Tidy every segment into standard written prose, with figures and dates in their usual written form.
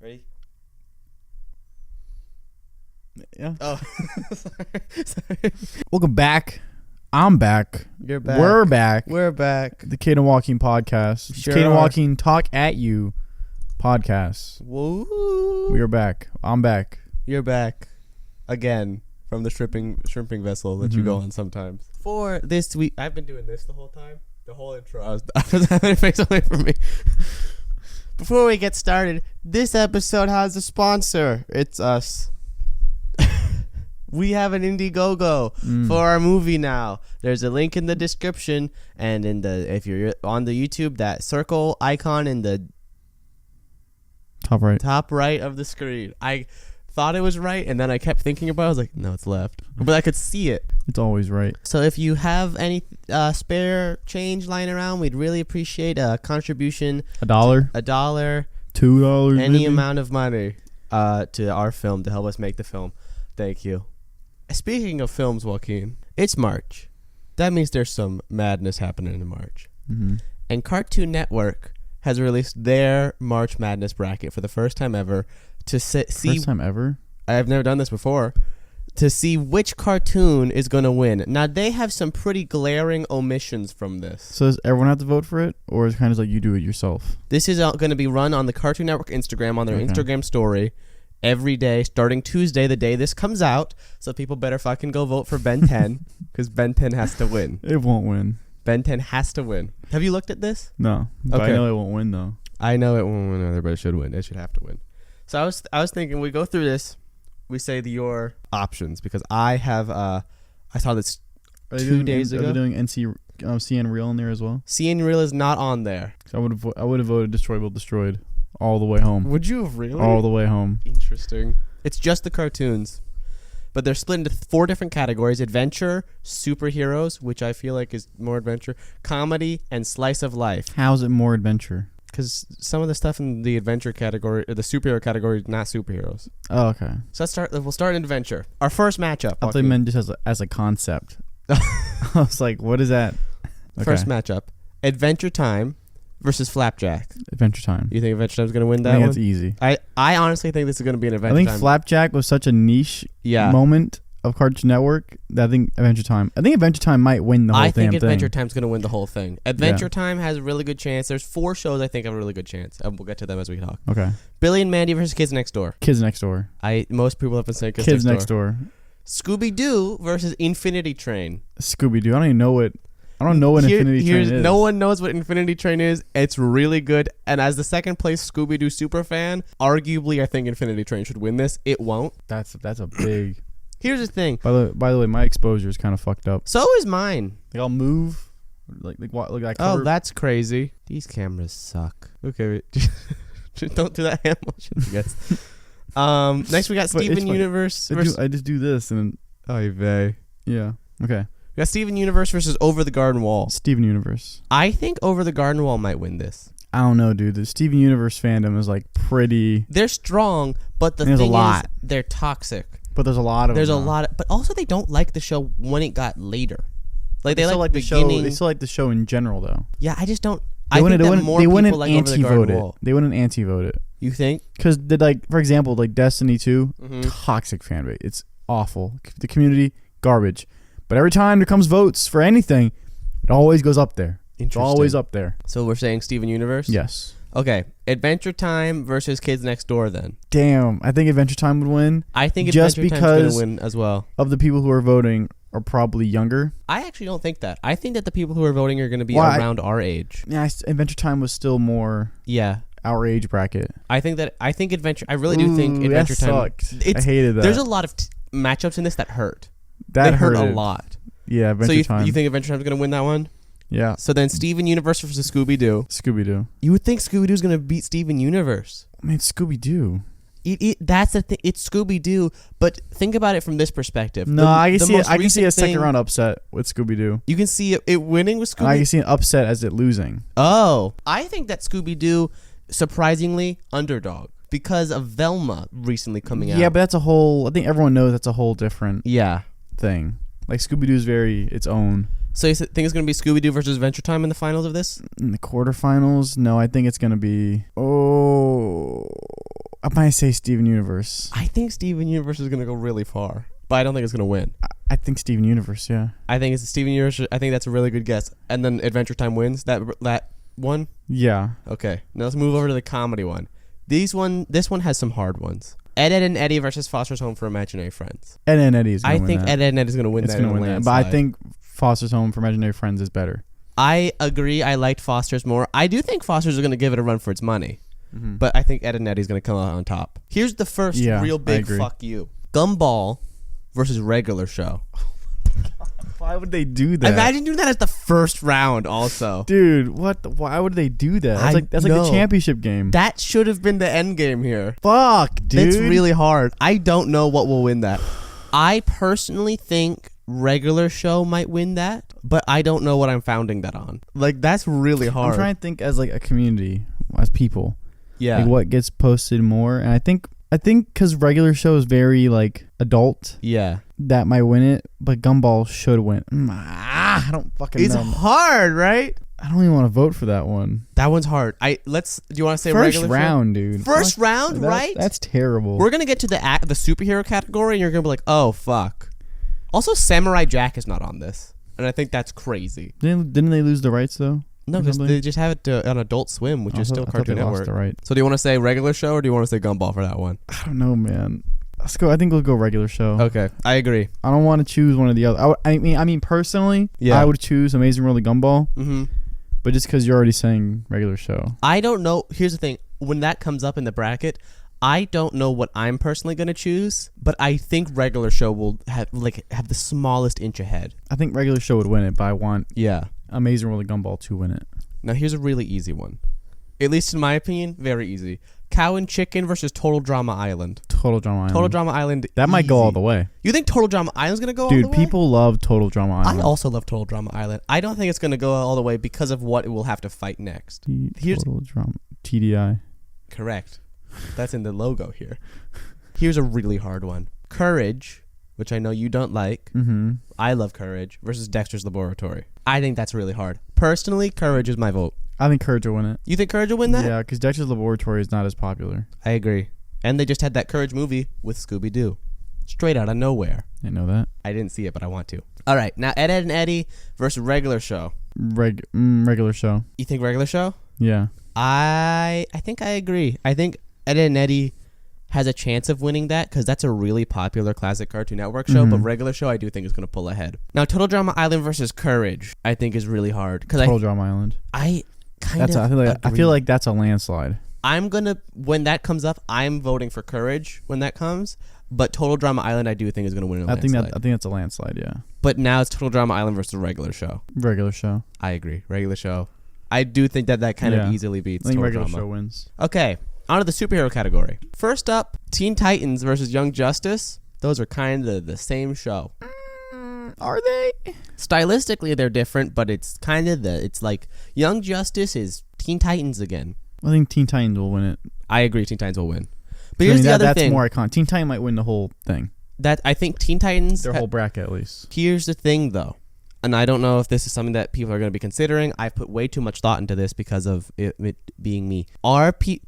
Ready? Yeah. Oh. Sorry. Welcome back. I'm back. You're back. We're back. We're back. The Cade and Joaquin podcast. Sure Cade and are. Joaquin talk at you podcast. Woo. We are back. I'm back. You're back. Again. From the shrimping vessel that you go on sometimes. For this week, I've been doing this the whole time. The whole intro. I was having it face away from me. Before we get started, this episode has a sponsor. It's us. We have an Indiegogo for our movie now. There's a link in the description, and if you're on the YouTube, that circle icon in the top right of the screen. I thought it was right, and then I kept thinking about it. I was like, no, it's left. But I could see it. It's always right. So if you have any spare change lying around, we'd really appreciate a contribution. $1? $1. $2? Any maybe? amount of money to our film to help us make the film. Thank you. Speaking of films, Joaquin, it's March. That means there's some madness happening in March. Mm-hmm. And Cartoon Network has released their March Madness bracket for the first time ever to see. First time ever? I've never done this before. To see which cartoon is going to win. Now, they have some pretty glaring omissions from this. So does everyone have to vote for it? Or is it kind of like you do it yourself? This is going to be run on the Cartoon Network Instagram, on their Instagram story, every day, starting Tuesday, the day this comes out. So people better fucking go vote for Ben 10, because Ben 10 has to win. It won't win. Ben 10 has to win. Have you looked at this? No. But Okay. I know it won't win, though. I know it won't win either, but it should win. It should have to win. So I was thinking, we go through this, we say your options, because I have I saw this 2 days ago. Are they doing CN Real in there as well? CN Real is not on there. So I would have voted Destroy Will Destroyed all the way home. Would you have really? All the way home. Interesting. It's just the cartoons. But they're split into 4 different categories: adventure, superheroes, which I feel like is more adventure, comedy, and slice of life. How's it more adventure? Because some of the stuff in the adventure category, or the superhero category, is not superheroes. Oh, okay. So we'll start in adventure. Our first matchup. I thought you meant just as a concept. I was like, what is that? Okay. First matchup: Adventure Time versus Flapjack. Adventure Time. You think Adventure Time's going to win that I think one? it's easy. I honestly think this is going to be an Adventure I think Time. Flapjack was such a niche moment of Cartoon Network that I think Adventure Time might win the whole I think damn Adventure thing. Time's going to win the whole thing. Adventure Time has a really good chance. There's 4 shows I think have a really good chance. And we'll get to them as we talk. Okay. Billy and Mandy versus Kids Next Door. Kids Next Door. Most people have been saying Kids Next Door. Scooby-Doo versus Infinity Train. Scooby-Doo. I don't even know what Infinity Train is. No one knows what Infinity Train is. It's really good. And as the second place Scooby-Doo super fan, arguably I think Infinity Train should win this. It won't. That's a big. Here's the thing. By the way, my exposure is kind of fucked up. So is mine. Like I'll move. Like what? Like that. Oh, that's crazy. These cameras suck. Okay, don't do that hand motion, I guess. Next we got Steven Universe. I just do this and yeah. Okay. We got Steven Universe versus Over the Garden Wall. Steven Universe. I think Over the Garden Wall might win this. I don't know, dude. The Steven Universe fandom is like pretty. They're strong, but the thing is, they're toxic. But there's a lot of. There's a lot of, but also they don't like the show when it got later. Like they like the show. beginning. They still like the show in general, though. Yeah, I just don't. They wouldn't anti-vote it. They wouldn't anti-vote it. You think? Because for example, like Destiny 2, toxic fan base. It's awful. The community, garbage. But every time there comes votes for anything, it always goes up there. It's always up there. So we're saying Steven Universe? Yes. Okay. Adventure Time versus Kids Next Door then. Damn. I think Adventure Time would win. I think Adventure Time's going to win as well. Of the people who are voting are probably younger. I actually don't think that. I think that the people who are voting are going to be around our age. Yeah, Adventure Time was still more our age bracket. I really do think Adventure Time sucked. I hated that. There's a lot of matchups in this that hurt. They hurt a lot. Yeah, Adventure Time. So you think Adventure Time's going to win that one? Yeah. So then Steven Universe versus Scooby-Doo. Scooby-Doo. You would think Scooby-Doo's going to beat Steven Universe. I mean, Scooby-Doo. That's the thing. It's Scooby-Doo, but think about it from this perspective. No, I can see a second round upset with Scooby-Doo. You can see it winning with Scooby-Doo. I can see an upset as it losing. Oh, I think that Scooby-Doo, surprisingly, underdog because of Velma recently coming out. Yeah, but I think everyone knows that's a whole different thing. Like Scooby-Doo is very its own. So you think it's going to be Scooby-Doo versus Adventure Time in the finals of this? In the quarterfinals? No, I think it's going to be... I might say Steven Universe. I think Steven Universe is gonna go really far, but I don't think it's gonna win. I think Steven Universe. Yeah. I think it's Steven Universe. I think that's a really good guess. And then Adventure Time wins that one. Yeah. Okay, now let's move over to the comedy one. This one has some hard ones. Ed, Ed and Eddie versus Foster's Home for Imaginary Friends. Ed and Eddie is. I think Ed, Ed and Eddie is gonna win it's that. Gonna win that. But I think Foster's Home for Imaginary Friends is better. I agree. I liked Foster's more. I do think Foster's is gonna give it a run for its money. But I think Ed and Eddie's going to come out on top. Here's the first real big fuck you. Gumball versus regular show. Why would they do that? Imagine doing that as the first round also. Dude, what? Why would they do that? That's like the championship game. That should have been the end game here. Fuck, dude. It's really hard. I don't know what will win that. I personally think regular show might win that, but I don't know what I'm founding that on. Like, that's really hard. I'm trying to think as like a community, as people. Yeah. Like what gets posted more, and I think because regular show is very like adult. Yeah. That might win it, but Gumball should win. I don't fucking know. It's hard, right? I don't even want to vote for that one. That one's hard. Do you want to say first regular round, show? Dude? First round, right? That's terrible. We're gonna get to the superhero category, and you're gonna be like, oh fuck. Also, Samurai Jack is not on this, and I think that's crazy. Didn't they lose the rights though? No, because they just have it on Adult Swim, which is still Cartoon Network. Right. So do you want to say regular show or do you want to say Gumball for that one? I don't know, man. Let's go. I think we'll go regular show. Okay, I agree. I don't want to choose one or the other. I mean, personally, I would choose Amazing World of Gumball. Mm-hmm. But just because you're already saying regular show, I don't know. Here's the thing: when that comes up in the bracket, I don't know what I'm personally gonna choose. But I think regular show will have the smallest inch ahead. I think regular show would win it, but I want Yeah. Amazing World of Gumball to win it. Now here's a really easy one. At least in my opinion, very easy. Cow and Chicken versus Total Drama Island. Total Drama Island. Total Drama Island. That might go all the way. You think Total Drama Island's gonna go all the way? Dude, people love Total Drama Island. I also love Total Drama Island. I don't think it's gonna go all the way because of what it will have to fight next. Total Drama TDI. Correct. That's in the logo here. Here's a really hard one. Courage, which I know you don't like. Mm-hmm. I love Courage versus Dexter's Laboratory. I think that's really hard. Personally, Courage is my vote. I think Courage will win it. You think Courage will win that? Yeah, because Dexter's Laboratory is not as popular. I agree. And they just had that Courage movie with Scooby Doo. Straight out of nowhere. Didn't know that. I didn't see it, but I want to. All right, now Ed, Ed and Eddie versus regular show. Regular show. You think regular show? Yeah. I think I agree. I think Ed, Ed and Eddie has a chance of winning that because that's a really popular classic Cartoon Network show, but regular show I do think is going to pull ahead. Now, Total Drama Island versus Courage I think is really hard. Total Drama Island. I feel like that's a landslide. When that comes up, I'm voting for Courage when that comes, but Total Drama Island I do think is going to win a landslide. I think that's a landslide, yeah. But now it's Total Drama Island versus regular show. Regular show. I agree. Regular show. I do think that kind of easily beats I think Total regular Drama. show wins. Okay. On to the superhero category. First up, Teen Titans versus Young Justice. Those are kind of the same show. Are they? Stylistically, they're different, but it's kind of it's like Young Justice is Teen Titans again. I think Teen Titans will win it. I agree, Teen Titans will win. But here's the other thing. That's more iconic. Teen Titan might win the whole thing. That I think Teen Titans... Their whole bracket, at least. Here's the thing, though. And I don't know if this is something that people are going to be considering. I've put way too much thought into this because of it being me.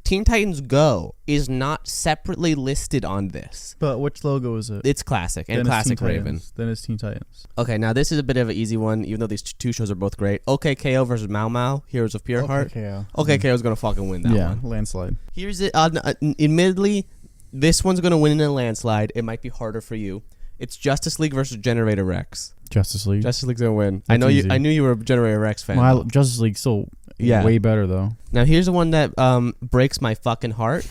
Teen Titans Go is not separately listed on this. But which logo is it? It's Classic and Classic Raven. Then it's Teen Titans. Okay, now this is a bit of an easy one, even though these two shows are both great. OK KO versus Mau Mau, Heroes of Pure Heart. OK KO is going to fucking win that one. Yeah, landslide. Here's it. Admittedly, this one's going to win in a landslide. It might be harder for you. It's Justice League versus Generator Rex. Justice League. Justice League's gonna win. That's easy. I knew you were a Generator Rex fan. Well, Justice League's still way better though. Now here's the one that breaks my fucking heart.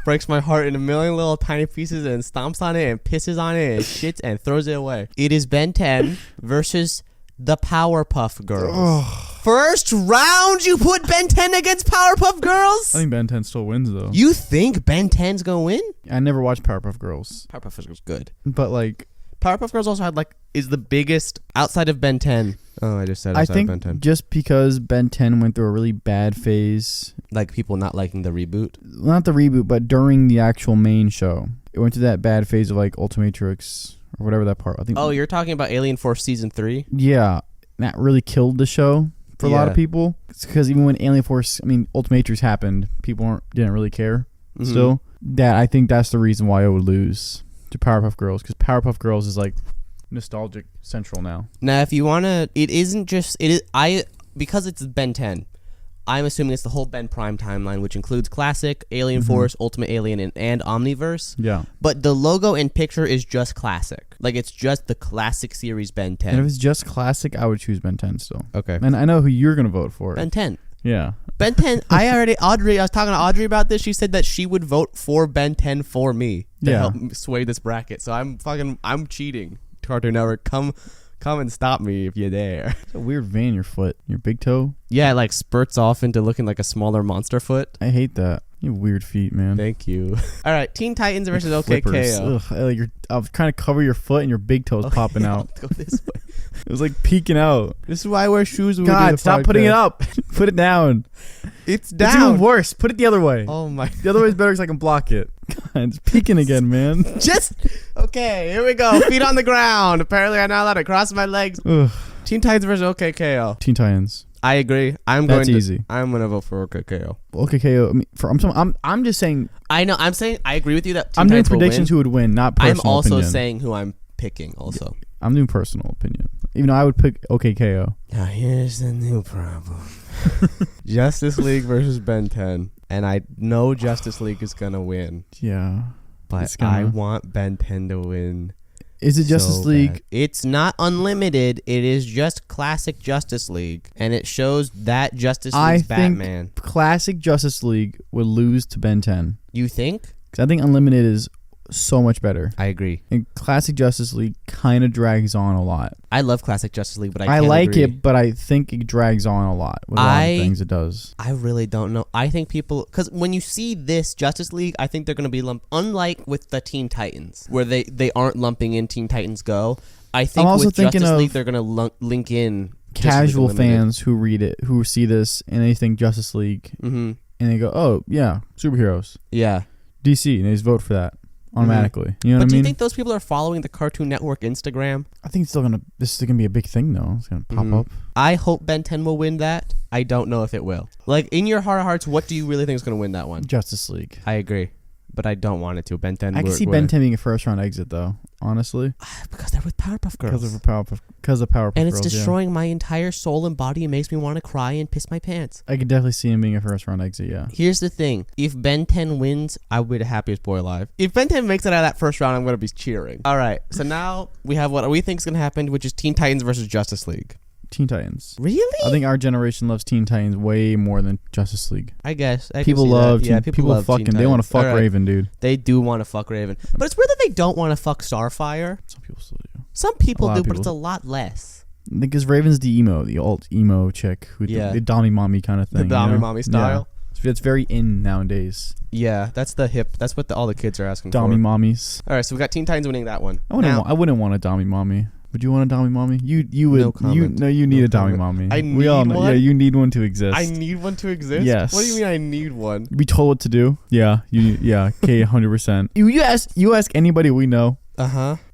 Breaks my heart in a million little tiny pieces and stomps on it and pisses on it and shits and throws it away. It is Ben 10 versus the Powerpuff Girls. First round, you put Ben 10 against Powerpuff Girls? I think Ben 10 still wins though. You think Ben 10's gonna win? I never watched Powerpuff Girls. Powerpuff Girls good, but like Powerpuff Girls also had is the biggest outside of Ben 10. Oh, I just said outside of Ben 10. Just because Ben 10 went through a really bad phase, like people not liking the reboot. Not the reboot, but during the actual main show, it went through that bad phase of like Ultimatrix or whatever that part. I think. Oh, you're talking about Alien Force season 3? Yeah, that really killed the show for a lot of people. It's because even when Alien Force, Ultimatrix happened, people didn't really care. Still, that I think that's the reason why I would lose to Powerpuff Girls, because Powerpuff Girls is like nostalgic central now. Now, if you wanna, it isn't just because it's Ben 10. I'm assuming it's the whole Ben Prime timeline, which includes Classic, Alien Force, Ultimate Alien, and Omniverse. Yeah. But the logo and picture is just Classic. Like, it's just the Classic series Ben 10. And if it's just Classic, I would choose Ben 10 still. Okay. And I know who you're going to vote for. Ben 10. Yeah. Ben 10, I was talking to Audrey about this. She said that she would vote for Ben 10 for me to help sway this bracket. So I'm cheating. Cartoon Network, come and stop me if you're there. It's a weird vein in your foot. Your big toe? Yeah, it like spurts off into looking like a smaller monster foot. I hate that. You have weird feet, man. Thank you. All right, Teen Titans versus OKKO. I was trying to cover your foot and your big toe's popping out. Go this way. It was like peeking out. This is why I wear shoes when we do God, the stop podcast. putting it up. Put it down. It's down. It's even worse. Put it the other way. Oh my. The other way is better because I can block it. God, it's peeking again, man. Okay, here we go. Feet on the ground. Apparently I'm not allowed to cross my legs. Ugh. Teen Titans versus OKKO. Teen Titans. I agree. That's easy. I'm gonna vote for OKKO. OKKO. I mean, I'm just saying. I know. I'm saying I agree with you that Teen I'm doing Titans will predictions win. who would win, not personal I'm also opinion. saying who I'm picking. Also, I'm doing personal opinion. Even though I would pick OKKO. Now here's the new problem. Justice League versus Ben 10, and I know Justice League is gonna win. Yeah, but I want Ben 10 to win. Is it Justice League? Bad. It's not unlimited. It is just classic Justice League, and it shows that Justice League's Batman. Think classic Justice League would lose to Ben 10. You think? Because I think Unlimited is so much better. I agree. And classic Justice League kind of drags on a lot. I love classic Justice League, but I like it, but I think it drags on a lot with a lot of things it does. I really don't know. I think people, because when you see this Justice League, I think they're going to be lumped, unlike with the Teen Titans, where they aren't lumping in Teen Titans Go. I think with Justice League, they're going to link in casual fans who read it, who see this, and they think Justice League, and they go, oh, yeah, superheroes. Yeah. DC, and they just vote for that. Automatically, you know what I mean? But do you think those people are following the Cartoon Network Instagram? I think this is gonna be a big thing though. It's gonna pop up. I hope Ben 10 will win that. I don't know if it will. Like, in your heart of hearts, what do you really think is gonna win that one? Justice League. I agree, but I don't want it to. Ben 10. I can see Ben 10 being a first round exit though. Honestly, because they're with Powerpuff Girls. Because of Powerpuff Girls. And it's destroying my entire soul and body. It makes me want to cry and piss my pants. I could definitely see him being a first round exit. Yeah. Here's the thing: if Ben 10 wins, I'll be the happiest boy alive. If Ben 10 makes it out of that first round, I'm gonna be cheering. All right. So now we have what we think is gonna happen, which is Teen Titans versus Justice League. Teen Titans. Really? I think our generation loves Teen Titans way more than Justice League. I guess. People love people love fucking. They want to fuck Raven, dude. They do want to fuck Raven, but it's weird that they don't want to fuck Starfire. Some people still do. Some people do, but it's a lot less. Because Raven's the alt emo chick who the Dommy Mommy kind of thing. The Dommy Mommy style. Yeah. It's very in nowadays. Yeah, that's the hip. That's what all the kids are asking Dommy Mommies. All right, so we got Teen Titans winning that one. I wouldn't want a Dommy Mommy. Would you want a Dommy Mommy? You would. You need a Dommy Mommy. We all know. Yeah, you need one to exist. I need one to exist. Yes. What do you mean I need one? Be told what to do. Yeah. Cade 100%. You ask anybody we know.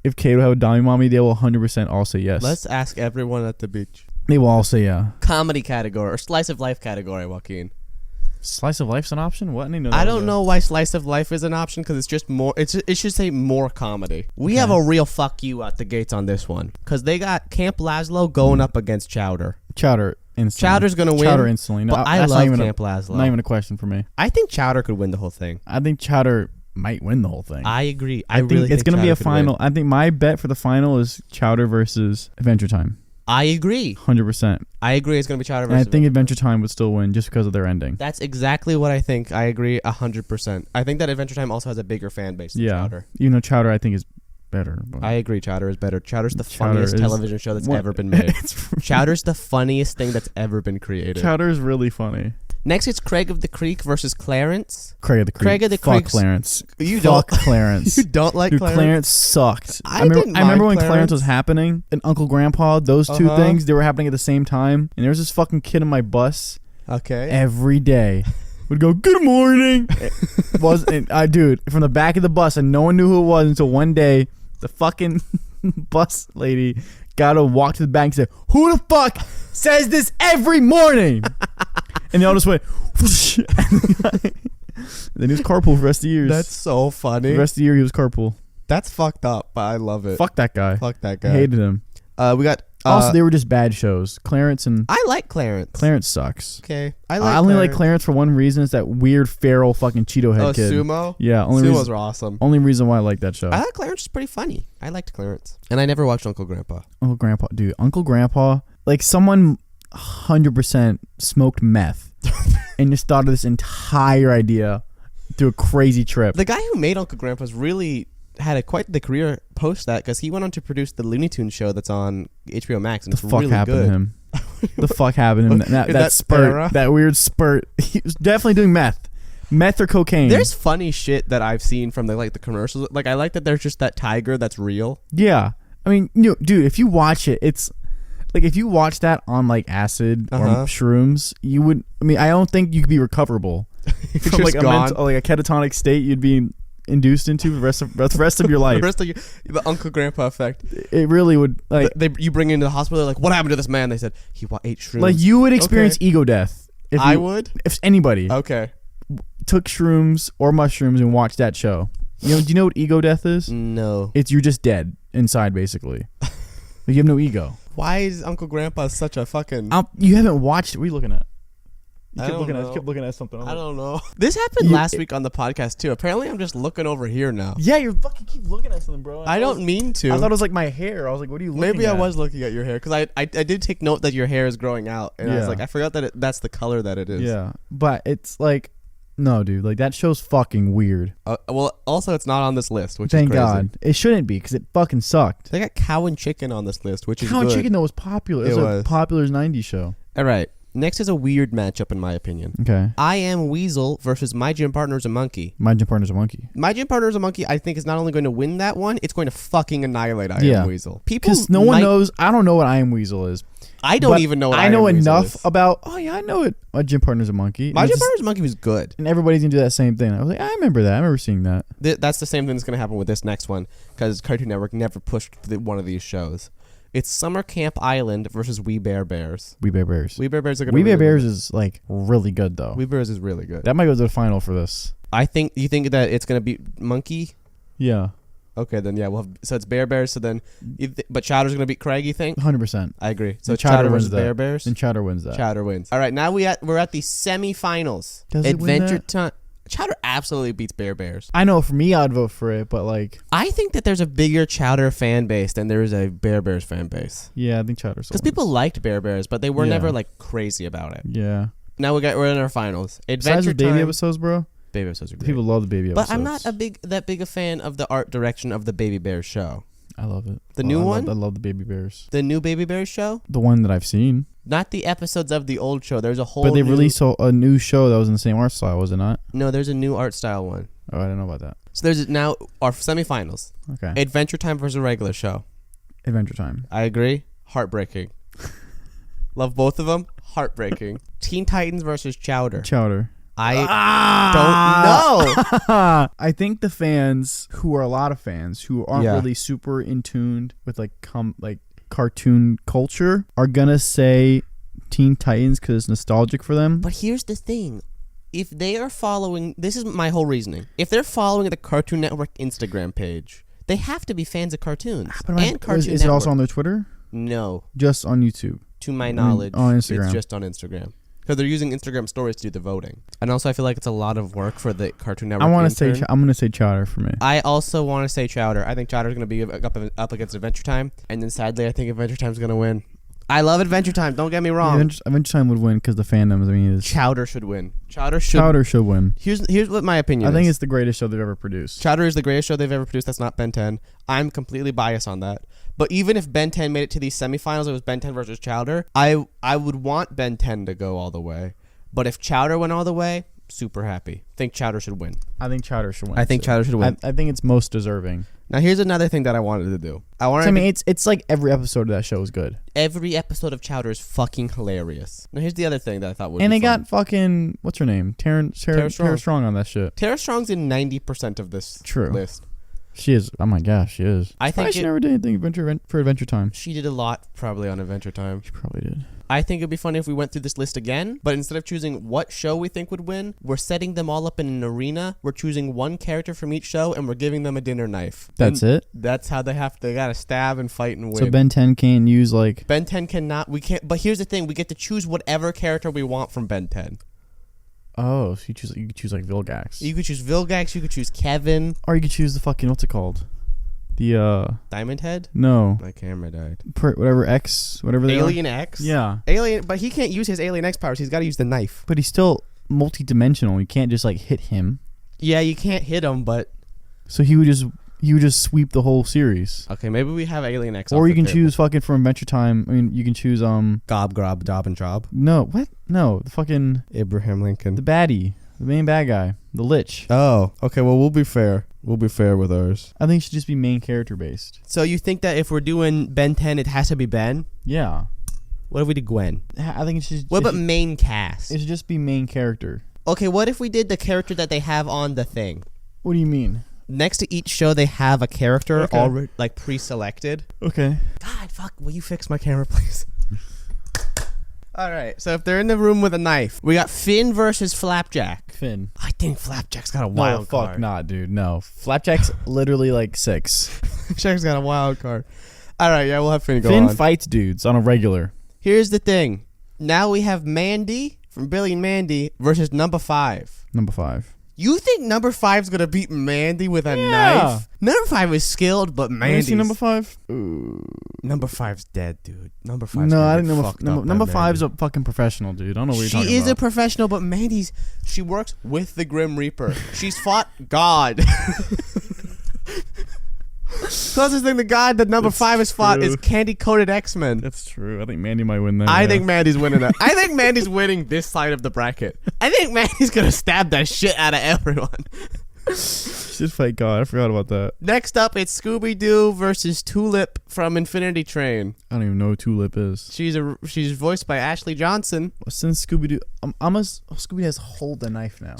If Cade will have a Dommy Mommy, they will 100% all say yes. Let's ask everyone at the beach. They will all say yeah. Comedy category or slice of life category, Joaquin. Slice of life's an option? What? I don't know why slice of life is an option because it's just more. It should say more comedy. We have a real fuck you out the gates on this one because they got Camp Lazlo going up against Chowder. Chowder instantly. Chowder's gonna win. Chowder instantly. No, but I love Camp Lazlo. Not even a question for me. I think Chowder could win the whole thing. I think Chowder might win the whole thing. I agree. I think it's gonna be a final. I think my bet for the final is Chowder versus Adventure Time. I agree. 100%. I agree it's going to be Chowder And versus I think Adventure Time would still win just because of their ending. That's exactly what I think. I agree 100%. I think that Adventure Time also has a bigger fan base than Chowder. Even though Chowder I think is better. But I agree. Chowder is better. Chowder's the funniest television show that's ever been made. Chowder's the funniest thing that's ever been created. Chowder's really funny. Next, it's Craig of the Creek versus Clarence. Craig of the Creek. Fuck Clarence. Fuck Clarence. You don't like Clarence? Clarence sucked. I remember when Clarence was happening and Uncle Grandpa, those two things, they were happening at the same time. And there was this fucking kid in my bus. Okay. Every day. Would go, good morning. Dude, from the back of the bus, and no one knew who it was until one day, the fucking bus lady got to walk to the back and say, who the fuck says this every morning? And they all just went, whoosh. Then he was carpool for the rest of the years. That's so funny. The rest of the year he was carpool. That's fucked up, but I love it. Fuck that guy. Fuck that I guy. hated him. We got. Also, they were just bad shows. Clarence I like Clarence. Clarence sucks. Okay. I only like Clarence for one reason. Is that weird feral fucking Cheeto head kid. Sumo? Yeah. Sumos are awesome. Only reason why I like that show. I thought Clarence was pretty funny. I liked Clarence. And I never watched Uncle Grandpa. Uncle Grandpa. Dude, Uncle Grandpa. Like someone 100% smoked meth and just thought of this entire idea through a crazy trip. The guy who made Uncle Grandpa's really had quite the career post that, because he went on to produce the Looney Tunes show that's on HBO Max, and The it's fuck really happened good. to him? The fuck happened to him? That spurt. era? That weird spurt. He was definitely doing meth. Meth or cocaine. There's funny shit that I've seen from the commercials. Like, I like that there's just that tiger that's real. Yeah. I mean, dude, if you watch it, it's like if you watch that on like acid or shrooms, you would. I mean, I don't think you could be recoverable from like a catatonic state. You'd be induced into the rest of your life. The rest of the Uncle Grandpa effect. It really would. Like you bring into the hospital. They're like, what happened to this man? They said he ate shrooms. Like you would experience ego death. If anybody took shrooms or mushrooms and watched that show. Do you know what ego death is? No. It's you're just dead inside, basically. You have no ego. Why is Uncle Grandpa such a fucking... You haven't watched... What are you looking at? You I kept don't looking know. at, kept looking at something. I don't know. This happened last week on the podcast, too. Apparently, I'm just looking over here now. Yeah, you fucking keep looking at something, bro. I don't mean to. I thought it was like my hair. I was like, what are you looking at? Maybe I was looking at your hair, because I did take note that your hair is growing out. And I was Yeah. like, I forgot that that's the color that it is. Yeah, but it's like... No, dude. Like, that show's fucking weird. Well, also, it's not on this list, which Thank is crazy. God. It shouldn't be, because it fucking sucked. They got Cow and Chicken on this list, which is Cow good. and Chicken, though, was popular. It was a popular 90s show. All right. Next is a weird matchup, in my opinion. Okay. I Am Weasel versus My Gym Partner's a Monkey. My Gym Partner's a Monkey. My Gym Partner's a Monkey, I think, is not only going to win that one, it's going to fucking annihilate I Am Weasel. Because no one knows. I don't know what I Am Weasel is. I don't even know what I know Am Weasel enough is. about. Oh, yeah, I know it. My Gym Partner's a Monkey. My Gym Partner's a Monkey was good. And everybody's going to do that same thing. I was like, I remember that. I remember seeing that. That's the same thing that's going to happen with this next one, because Cartoon Network never pushed one of these shows. It's Summer Camp Island versus We Bare Bears. We Bare Bears. We Bare Bears are going to We Bare Bears is like really good though. We Bears is really good. That might go to the final for this. You think that it's going to be Monkey? Yeah. Okay, then yeah, so it's Bear Bears. So then, but Chowder's going to beat Craig. You think? 100%. I agree. So Chowder Chowder versus wins that. Bear Bears. And Chowder wins that. Chowder wins. All right, now we're at the semifinals. Does it win Adventure that? Time. Chowder absolutely beats Bear Bears. I know for me, I'd vote for it, but like, I think that there's a bigger Chowder fan base than there is a Bear Bears fan base. yeah, I think Chowder's. Because people liked Bear Bears, but they were never like crazy about it. Yeah. Now we're in our finals. Besides Adventure the baby Time. episodes, bro. Baby episodes are great. People love the baby episodes. But I'm not that big a fan of the art direction of the Baby Bears show. I love it. The new one? I love the baby bears. The new Baby Bears show? The one that I've seen. Not the episodes of the old show. There's a whole But they released a new show that was in the same art style, was it not? No, there's a new art style one. Oh, I didn't know about that. So there's now our semifinals. Okay. Adventure Time versus a regular show. Adventure Time. I agree. Heartbreaking. Love both of them. Heartbreaking. Teen Titans versus Chowder. Chowder. I don't know. I think the fans, who are a lot of fans, who aren't really super in tuned with like cartoon culture, are gonna say Teen Titans because it's nostalgic for them. But here's the thing. If they are following, this is my whole reasoning. If they're following the Cartoon Network Instagram page, they have to be fans of cartoons. And Cartoon is it also on their Twitter? No. Just on YouTube? To my knowledge, on Instagram. It's just on Instagram. Because they're using Instagram stories to do the voting. And also, I feel like it's a lot of work for the Cartoon Network. I'm gonna say Chowder for me. I also want to say Chowder. I think Chowder's going to be up against Adventure Time. And then sadly, I think Adventure Time's going to win. I love Adventure Time. Don't get me wrong. Adventure Time would win because the fandoms. I mean, Chowder should win. Chowder should win. Here's what my opinion is. I think it's the greatest show they've ever produced. Chowder is the greatest show they've ever produced. That's not Ben 10. I'm completely biased on that. But even if Ben 10 made it to these semifinals, it was Ben 10 versus Chowder. I would want Ben 10 to go all the way. But if Chowder went all the way, super happy. Think Chowder should win. I think Chowder should win. I think Chowder should win. I think it's most deserving. Now here's another thing that I wanted to do. It's like every episode of that show is good. Every episode of Chowder is fucking hilarious. Now here's the other thing that I thought would and be they fun. got fucking Tara Strong on that shit. Tara Strong's in 90% of this list. True. She is. Oh my gosh, she is. I think she never did anything for Adventure Time. She did a lot probably on Adventure Time. She probably did. I think it'd be funny if we went through this list again, but instead of choosing what show we think would win, we're setting them all up in an arena. We're choosing one character from each show, and we're giving them a dinner knife. That's it? That's how they gotta stab and fight and win. So Ben 10 can't use like... Ben 10 cannot, we can't, but here's the thing, we get to choose whatever character we want from Ben 10. Oh, so you could choose like Vilgax. You could choose Vilgax, you could choose Kevin. Or you could choose the fucking, what's it called? The, Diamond Head? No. My camera died. Whatever X, whatever they Alien are. X? Yeah. Alien, but he can't use his Alien X powers, he's gotta use the knife. But he's still multi-dimensional. You can't just like hit him. Yeah, you can't hit him, but... So he would just sweep the whole series. Okay, maybe we have Alien X. Or you can choose fucking from Adventure Time. I mean, you can choose Gob, Grob, Dob, and Job. No, what? No, the fucking Abraham Lincoln. the baddie, the main bad guy, the Lich. Oh, okay. Well, we'll be fair. We'll be fair with ours. I think it should just be main character based. So you think that if we're doing Ben 10, it has to be Ben? Yeah. What if we did Gwen? I think it should. What about main cast? It should just be main character. Okay, what if we did the character that they have on the thing? What do you mean? Next to each show, they have a character Okay. already like pre-selected. Okay. God, fuck! Will you fix my camera, please? All right. So if they're in the room with a knife, we got Finn versus Flapjack. Finn. I think Flapjack's got a wild fuck card. not, dude. No. Flapjack's literally like 6. Flapjack's got a wild card. All right, yeah, we'll have Finn go Finn on. fights dudes on a regular. Here's the thing. Now we have Mandy from Billy and Mandy versus number 5. Number 5. You think number 5's gonna beat Mandy with a Yeah. knife? Number 5 is skilled, but You Mandy's see number 5? Number 5's dead, dude. Number 5's No, I think think number 5's a fucking professional, dude. I don't know what you're talking about. She is a professional, but she works with the Grim Reaper. She's fought God. Closest thing to God that number 5 has fought is candy-coated X-Men. That's true. I think Mandy might win that. I think Mandy's winning that. I think Mandy's winning this side of the bracket. I think Mandy's gonna stab that shit out of everyone. She'd fight God. I forgot about that. Next up, it's Scooby-Doo versus Tulip from Infinity Train. I don't even know who Tulip is. She's voiced by Ashley Johnson. Since Scooby-Doo, Scooby has hold the knife now.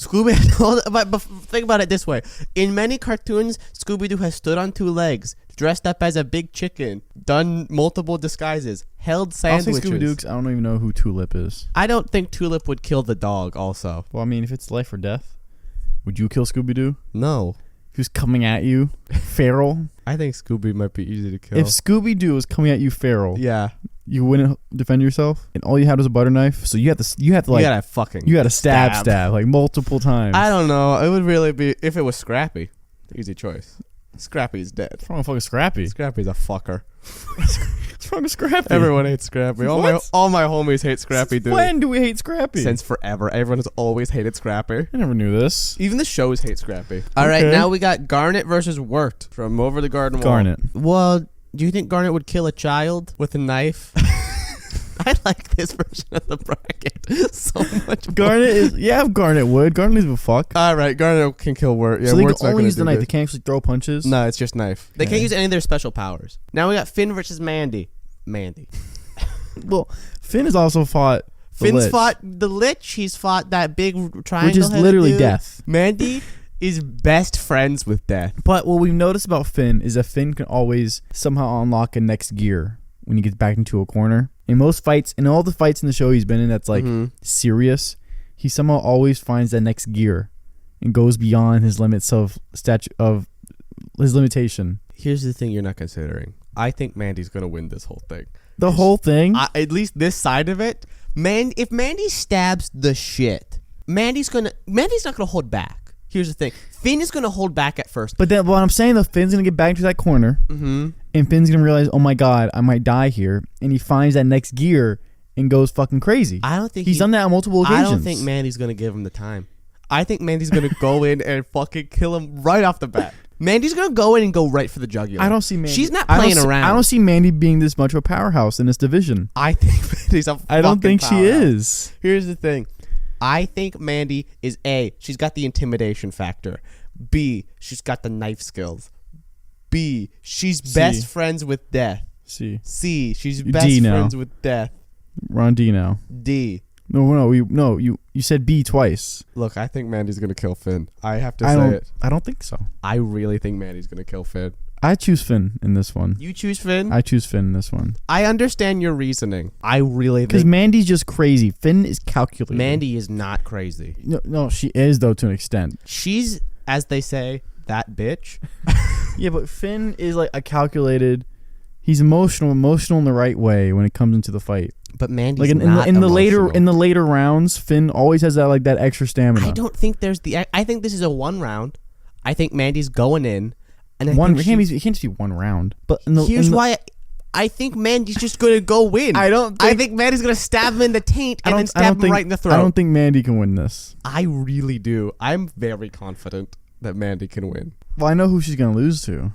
But think about it this way: in many cartoons, Scooby-Doo has stood on 2 legs, dressed up as a big chicken, done multiple disguises, held sandwiches. I'll say Scooby-Doo 'cause I don't even know who Tulip is. I don't think Tulip would kill the dog. Also, Well, I mean, if it's life or death, would you kill Scooby-Doo? no. If he was coming at you, feral. I think Scooby might be easy to kill. If Scooby-Doo was coming at you feral, yeah, you wouldn't defend yourself, and all you had was a butter knife. So you had to like you gotta stab like multiple times. I don't know. It would really be if it was Scrappy. Easy choice. Scrappy's dead. What's wrong with fucking Scrappy? Scrappy's a fucker. What's wrong with Scrappy? Everyone hates Scrappy. All my homies hate Scrappy, dude. When do we hate Scrappy? Since forever. Everyone has always hated Scrappy. I never knew this. Even the shows hate Scrappy. All right, now we got Garnet versus Wirt from Over the Garden Wall. Garnet. Well, do you think Garnet would kill a child with a knife? I like this version of the bracket so much more. Garnet would. Garnet leaves a fuck. All right, Garnet can kill Wirt. Yeah, So they Wirt's can not only gonna use the do knife. good. They can't actually throw punches. No, it's just knife. They Yeah. can't use any of their special powers. Now we got Finn versus Mandy. Well, Finn has also fought the Finn's Lich, fought the Lich. He's fought that big triangle. which is literally death. Mandy is best friends with death. But what we've noticed about Finn is that Finn can always somehow unlock a next gear when he gets back into a corner. In most fights, in all the fights in the show he's been in that's like serious, he somehow always finds that next gear and goes beyond his limits of his limitation. Here's the thing you're not considering. I think Mandy's gonna win this whole thing. The whole thing? At least this side of it. If Mandy stabs the shit, Mandy's not gonna hold back. Here's the thing. Finn is gonna hold back at first. But then what I'm saying though, Finn's gonna get back into that corner, and Finn's gonna realize, oh my god, I might die here, and he finds that next gear and goes fucking crazy. I don't think he's done that on multiple occasions. I don't think Mandy's gonna give him the time. I think Mandy's gonna go in and fucking kill him right off the bat. Mandy's gonna go in and go right for the jugular. I don't see Mandy. She's not playing around. I don't see Mandy being this much of a powerhouse in this division. I think Mandy's a I don't fucking think she powerhouse. is. Here's the thing. I think Mandy is A, she's got the intimidation factor. B, she's got the knife skills. B, she's best friends with death. C, she's D best now. friends with death. We're on D now. D, You said B twice. Look, I think Mandy's gonna kill Finn. I have to say it. I don't think so. I really think Mandy's gonna kill Finn. I choose Finn in this one. You choose Finn? I choose Finn in this one. I understand your reasoning. I really Because think Mandy's just crazy. Finn is calculated. Mandy is not crazy. No, she is though to an extent. She's, as they say, that bitch. Yeah, but Finn is like a calculated. He's emotional in the right way when it comes into the fight. But Mandy's like not in the emotional. later rounds, Finn always has that extra stamina. I don't think there's the. I think this is a 1 round. I think Mandy's going in. And it can't just be 1 round. But here's why I think Mandy's just going to go win. I think Mandy's going to stab him in the taint and then stab him right in the throat. I don't think Mandy can win this. I really do. I'm very confident that Mandy can win. Well, I know who she's going to lose to.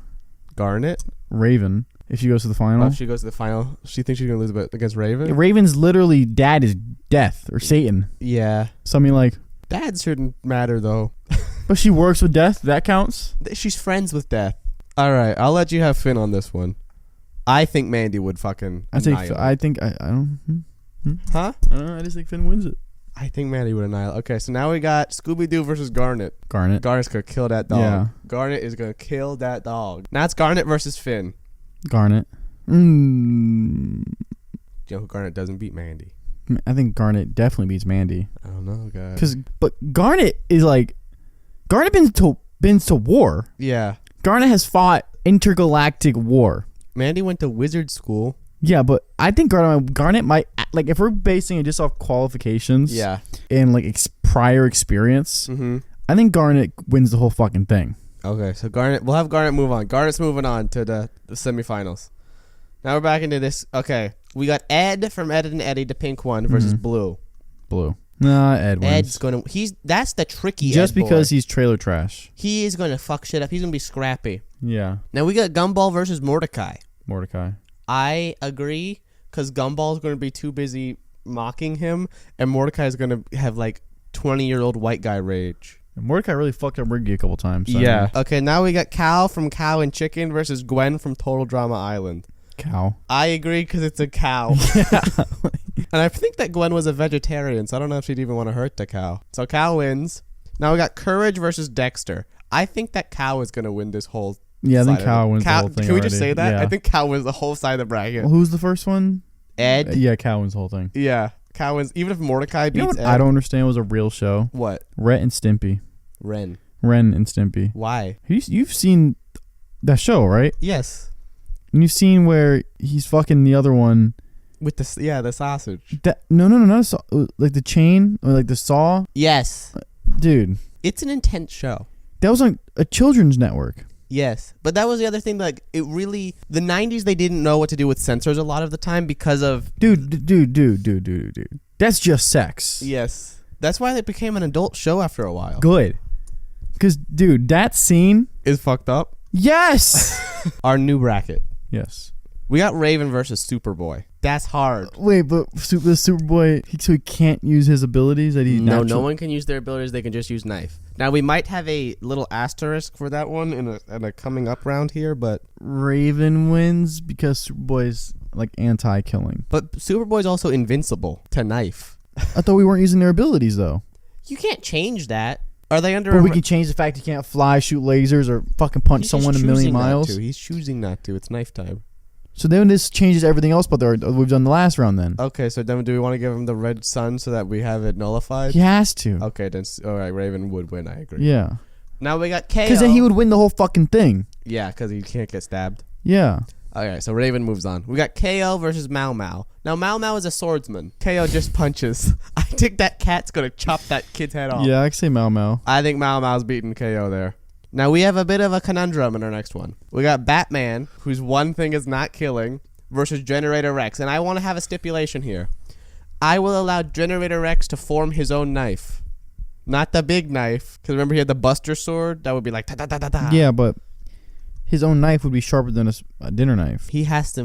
Garnet? Raven. If she goes to the final. If she goes to the final, she thinks she's going to lose against Raven? Yeah, Raven's literally dad is death or Satan. Yeah. Something like. Dad shouldn't matter, though. But she works with death. That counts. She's friends with death. All right, I'll let you have Finn on this one. I think Mandy would fucking. I don't. Huh? I just think Finn wins it. I think Mandy would annihilate. Okay, so now we got Scooby Doo versus Garnet. Garnet's gonna kill that dog. Yeah. Garnet is gonna kill that dog. Now it's Garnet versus Finn. Garnet. You know who Garnet doesn't beat? Mandy. I think Garnet definitely beats Mandy. I don't know, guys. But Garnet is like. Garnet been to war. Yeah. Garnet has fought intergalactic war. Mandy went to wizard school. Yeah, but I think Garnet might, like, if we're basing it just off qualifications, yeah, and like prior experience, I think Garnet wins the whole fucking thing. Okay, so we'll have Garnet move on. Garnet's moving on to the semifinals. Now we're back into this. Okay, we got Ed from Ed and Eddie, the pink one, versus Blue. Nah, Ed wins. Ed's gonna. That's the tricky. Just Ed because boy. He's trailer trash. He is gonna fuck shit up. He's gonna be scrappy. Yeah. Now we got Gumball versus Mordecai. Mordecai. I agree, because Gumball's gonna be too busy mocking him, and Mordecai's gonna have like 20-year-old white guy rage. And Mordecai really fucked up Riggy a couple times. So yeah. Okay, now we got Cal from Cow and Chicken versus Gwen from Total Drama Island. Cow. I agree, because it's a cow. Yeah. And I think that Gwen was a vegetarian, so I don't know if she'd even want to hurt the cow. So Cow wins. Now we got Courage versus Dexter. I think that Cow is going to win this whole. Yeah, I think Cow wins the whole thing. Can we just say that? Yeah. I think Cow wins the whole side of the bracket. Well, who's the first one? Ed. Yeah, Cow wins the whole thing. Yeah, Cow wins. Even if Mordecai beats You know what Ed. I don't understand was a real show? What? Ren and Stimpy. Ren and Stimpy. Why? You've seen that show, right? Yes. And you've seen where he's fucking the other one. With the sausage. No, like the chain or like the saw. Yes. Dude. It's an intense show. That was on a children's network. Yes, but that was the other thing. Like, it really, the 90s, they didn't know what to do with censors a lot of the time because of. Dude. That's just sex. Yes. That's why it became an adult show after a while. Good. Because, dude, that scene is fucked up. Yes. Our new bracket. Yes. We got Raven versus Superboy. That's hard. Wait, but the Superboy, so he can't use his abilities that he. No one can use their abilities. They can just use knife. Now we might have a little asterisk for that one in a coming up round here, but Raven wins because Superboy's like anti-killing. But Superboy's also invincible to knife. I thought we weren't using their abilities though. You can't change that. Are they under? But we can change the fact he can't fly, shoot lasers, or fucking punch someone a million miles. He's choosing not to. It's knife time. So then this changes everything else, but we've done the last round then. Okay, so then do we want to give him the red sun so that we have it nullified? He has to. Okay, then all right, Raven would win. I agree. Yeah. Now we got KO. Because then he would win the whole fucking thing. Yeah, because he can't get stabbed. Yeah. Okay, so Raven moves on. We got KO versus Mau Mau. Now Mau Mau is a swordsman. KO just punches. I think that cat's gonna chop that kid's head off. Yeah, I can say Mau Mau. I think Mau Mau's beating KO there. Now we have a bit of a conundrum in our next one. We got Batman, whose one thing is not killing, versus Generator Rex. And I want to have a stipulation here. I will allow Generator Rex to form his own knife. Not the big knife. Because remember he had the Buster Sword? That would be like ta-ta-ta-ta-ta. Yeah, but his own knife would be sharper than a dinner knife. He has to.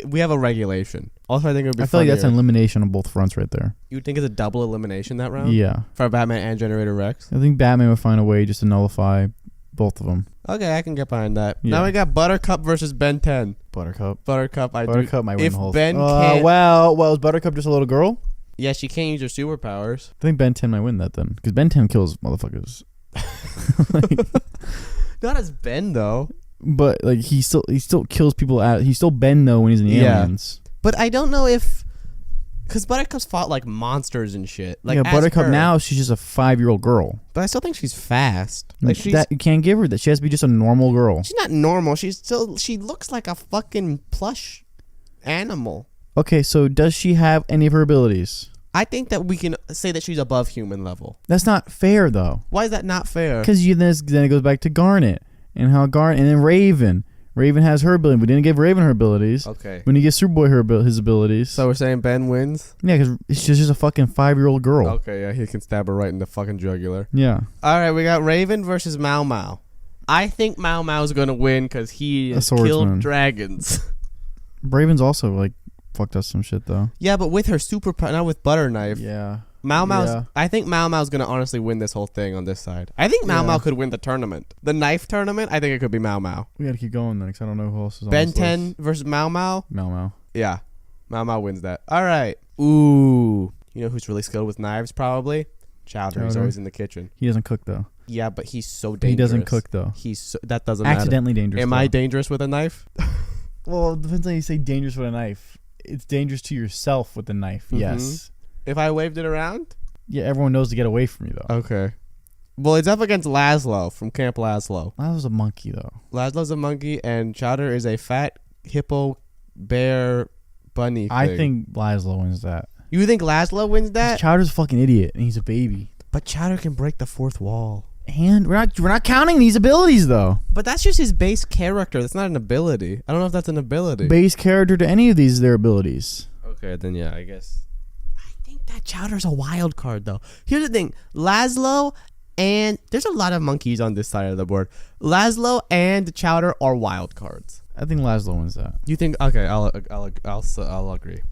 We have a regulation. Also, I think it would be I feel funnier. like that's an elimination on both fronts right there. You think it's a double elimination that round? Yeah. For Batman and Generator Rex? I think Batman would find a way just to nullify both of them. Okay, I can get behind that. Yeah. Now we got Buttercup versus Ben 10. Buttercup Buttercup might win the whole Ben thing. can't. Well, is Buttercup just a little girl? Yeah, she can't use her superpowers. I think Ben 10 might win that then, because Ben 10 kills motherfuckers. Not as Ben though. But like he still kills people. He's still Ben though when he's in the aliens. But I don't know if, because Buttercup's fought like monsters and shit. Like Buttercup now she's just a 5-year-old girl. But I still think she's fast. Like that you can't give her that. She has to be just a normal girl. She's not normal. She looks like a fucking plush animal. Okay, so does she have any of her abilities? I think that we can say that she's above human level. That's not fair though. Why is that not fair? Because then it goes back to Garnet and how Garnet and then Raven. Raven has her ability. We didn't give Raven her abilities. Okay. We didn't give Superboy his abilities. So we're saying Ben wins? Yeah, because she's just a fucking 5-year-old girl. Okay, yeah, he can stab her right in the fucking jugular. Yeah. All right, we got Raven versus Mau Mau. I think Mau Mau's going to win because he has killed dragons. Raven's also, like, fucked up some shit, though. Yeah, but with her superpower, not with Butter Knife. Yeah. I think Mau Mau's going to honestly win this whole thing on this side. I think Mau Mau could win the tournament. The knife tournament, I think it could be Mau Mau. We got to keep going then because I don't know who else is on Ben this 10 list. versus Mau Mau? Mau Mau. Yeah. Mau Mau wins that. All right. Ooh. You know who's really skilled with knives probably? Chowder. He's always in the kitchen. He doesn't cook though. Yeah, but he's so dangerous. He doesn't cook though. That doesn't accidentally matter. Dangerous. Am I dangerous with a knife? Well, it depends on how you say dangerous with a knife. It's dangerous to yourself with a knife. Mm-hmm. Yes. If I waved it around? Yeah, everyone knows to get away from you though. Okay. Well, it's up against Laszlo from Camp Laszlo. Laszlo's a monkey though. Laszlo's a monkey and Chowder is a fat hippo bear bunny thing. I think Laszlo wins that. You think Laszlo wins that? Chowder's a fucking idiot and he's a baby. But Chowder can break the fourth wall. And we're not counting these abilities though. But that's just his base character. That's not an ability. I don't know if that's an ability. Base character to any of these is their abilities. Okay, then yeah, I guess. I think that Chowder's a wild card though. Here's the thing. Laszlo and there's a lot of monkeys on this side of the board. Laszlo and Chowder are wild cards. I think Laszlo wins that. You think? Okay, I'll agree.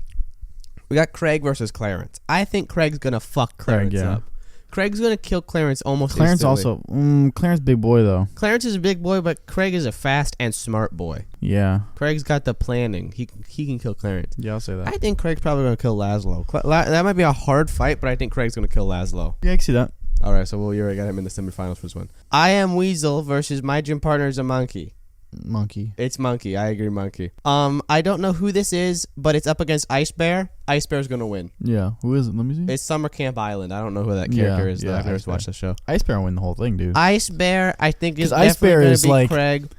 We got Craig versus Clarence. I think Craig's gonna fuck Clarence up. Craig's gonna kill Clarence almost instantly. Clarence big boy though. Clarence is a big boy, but Craig is a fast and smart boy. Yeah. Craig's got the planning. He can kill Clarence. Yeah, I'll say that. I think Craig's probably gonna kill Laszlo. That might be a hard fight, but I think Craig's gonna kill Laszlo. Yeah, I can see that. All right, so you already got him in the semifinals for this one. I am Weasel versus my gym partner is a monkey. Monkey. It's Monkey. I agree, Monkey. I don't know who this is, but it's up against Ice Bear. Ice Bear's gonna win. Yeah. Who is it? Let me see. It's Summer Camp Island. I don't know who that character is. I've never watched the show. Ice Bear will win the whole thing, dude. Ice Bear, I think is Ice Bear definitely is gonna like beat Craig.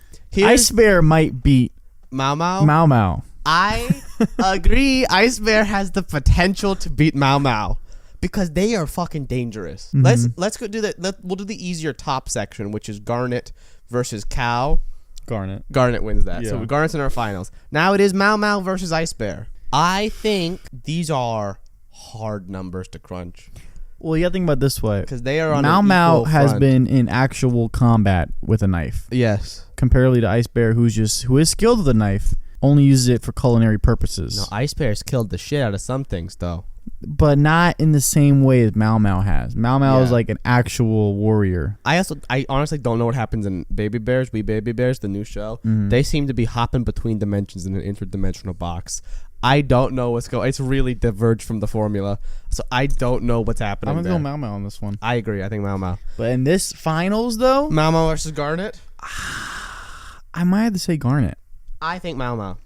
Ice Bear might beat Mau Mau. Mau Mau. I agree. Ice Bear has the potential to beat Mau Mau. Because they are fucking dangerous. Mm-hmm. Let's go do that. We'll do the easier top section, which is Garnet versus Cow. Garnet wins that. Yeah. So Garnet's in our finals. Now it is Mau Mau versus Ice Bear. I think these are hard numbers to crunch. Well, you gotta think about it this way. Because they are on Mau Mau has been in actual combat with a knife. Yes. Comparatively to Ice Bear, who is skilled with a knife, only uses it for culinary purposes. No, Ice Bear's killed the shit out of some things, though. But not in the same way as Mau Mau has. Mau Mau is like an actual warrior. I honestly don't know what happens in Baby Bears, We Baby Bears, the new show. Mm-hmm. They seem to be hopping between dimensions in an interdimensional box. I don't know what's going. It's really diverged from the formula, so I don't know what's happening. I'm gonna go Mau Mau on this one. I agree. I think Mau Mau. But in this finals, though, Mau Mau versus Garnet. I might have to say Garnet. I think Mau Mau.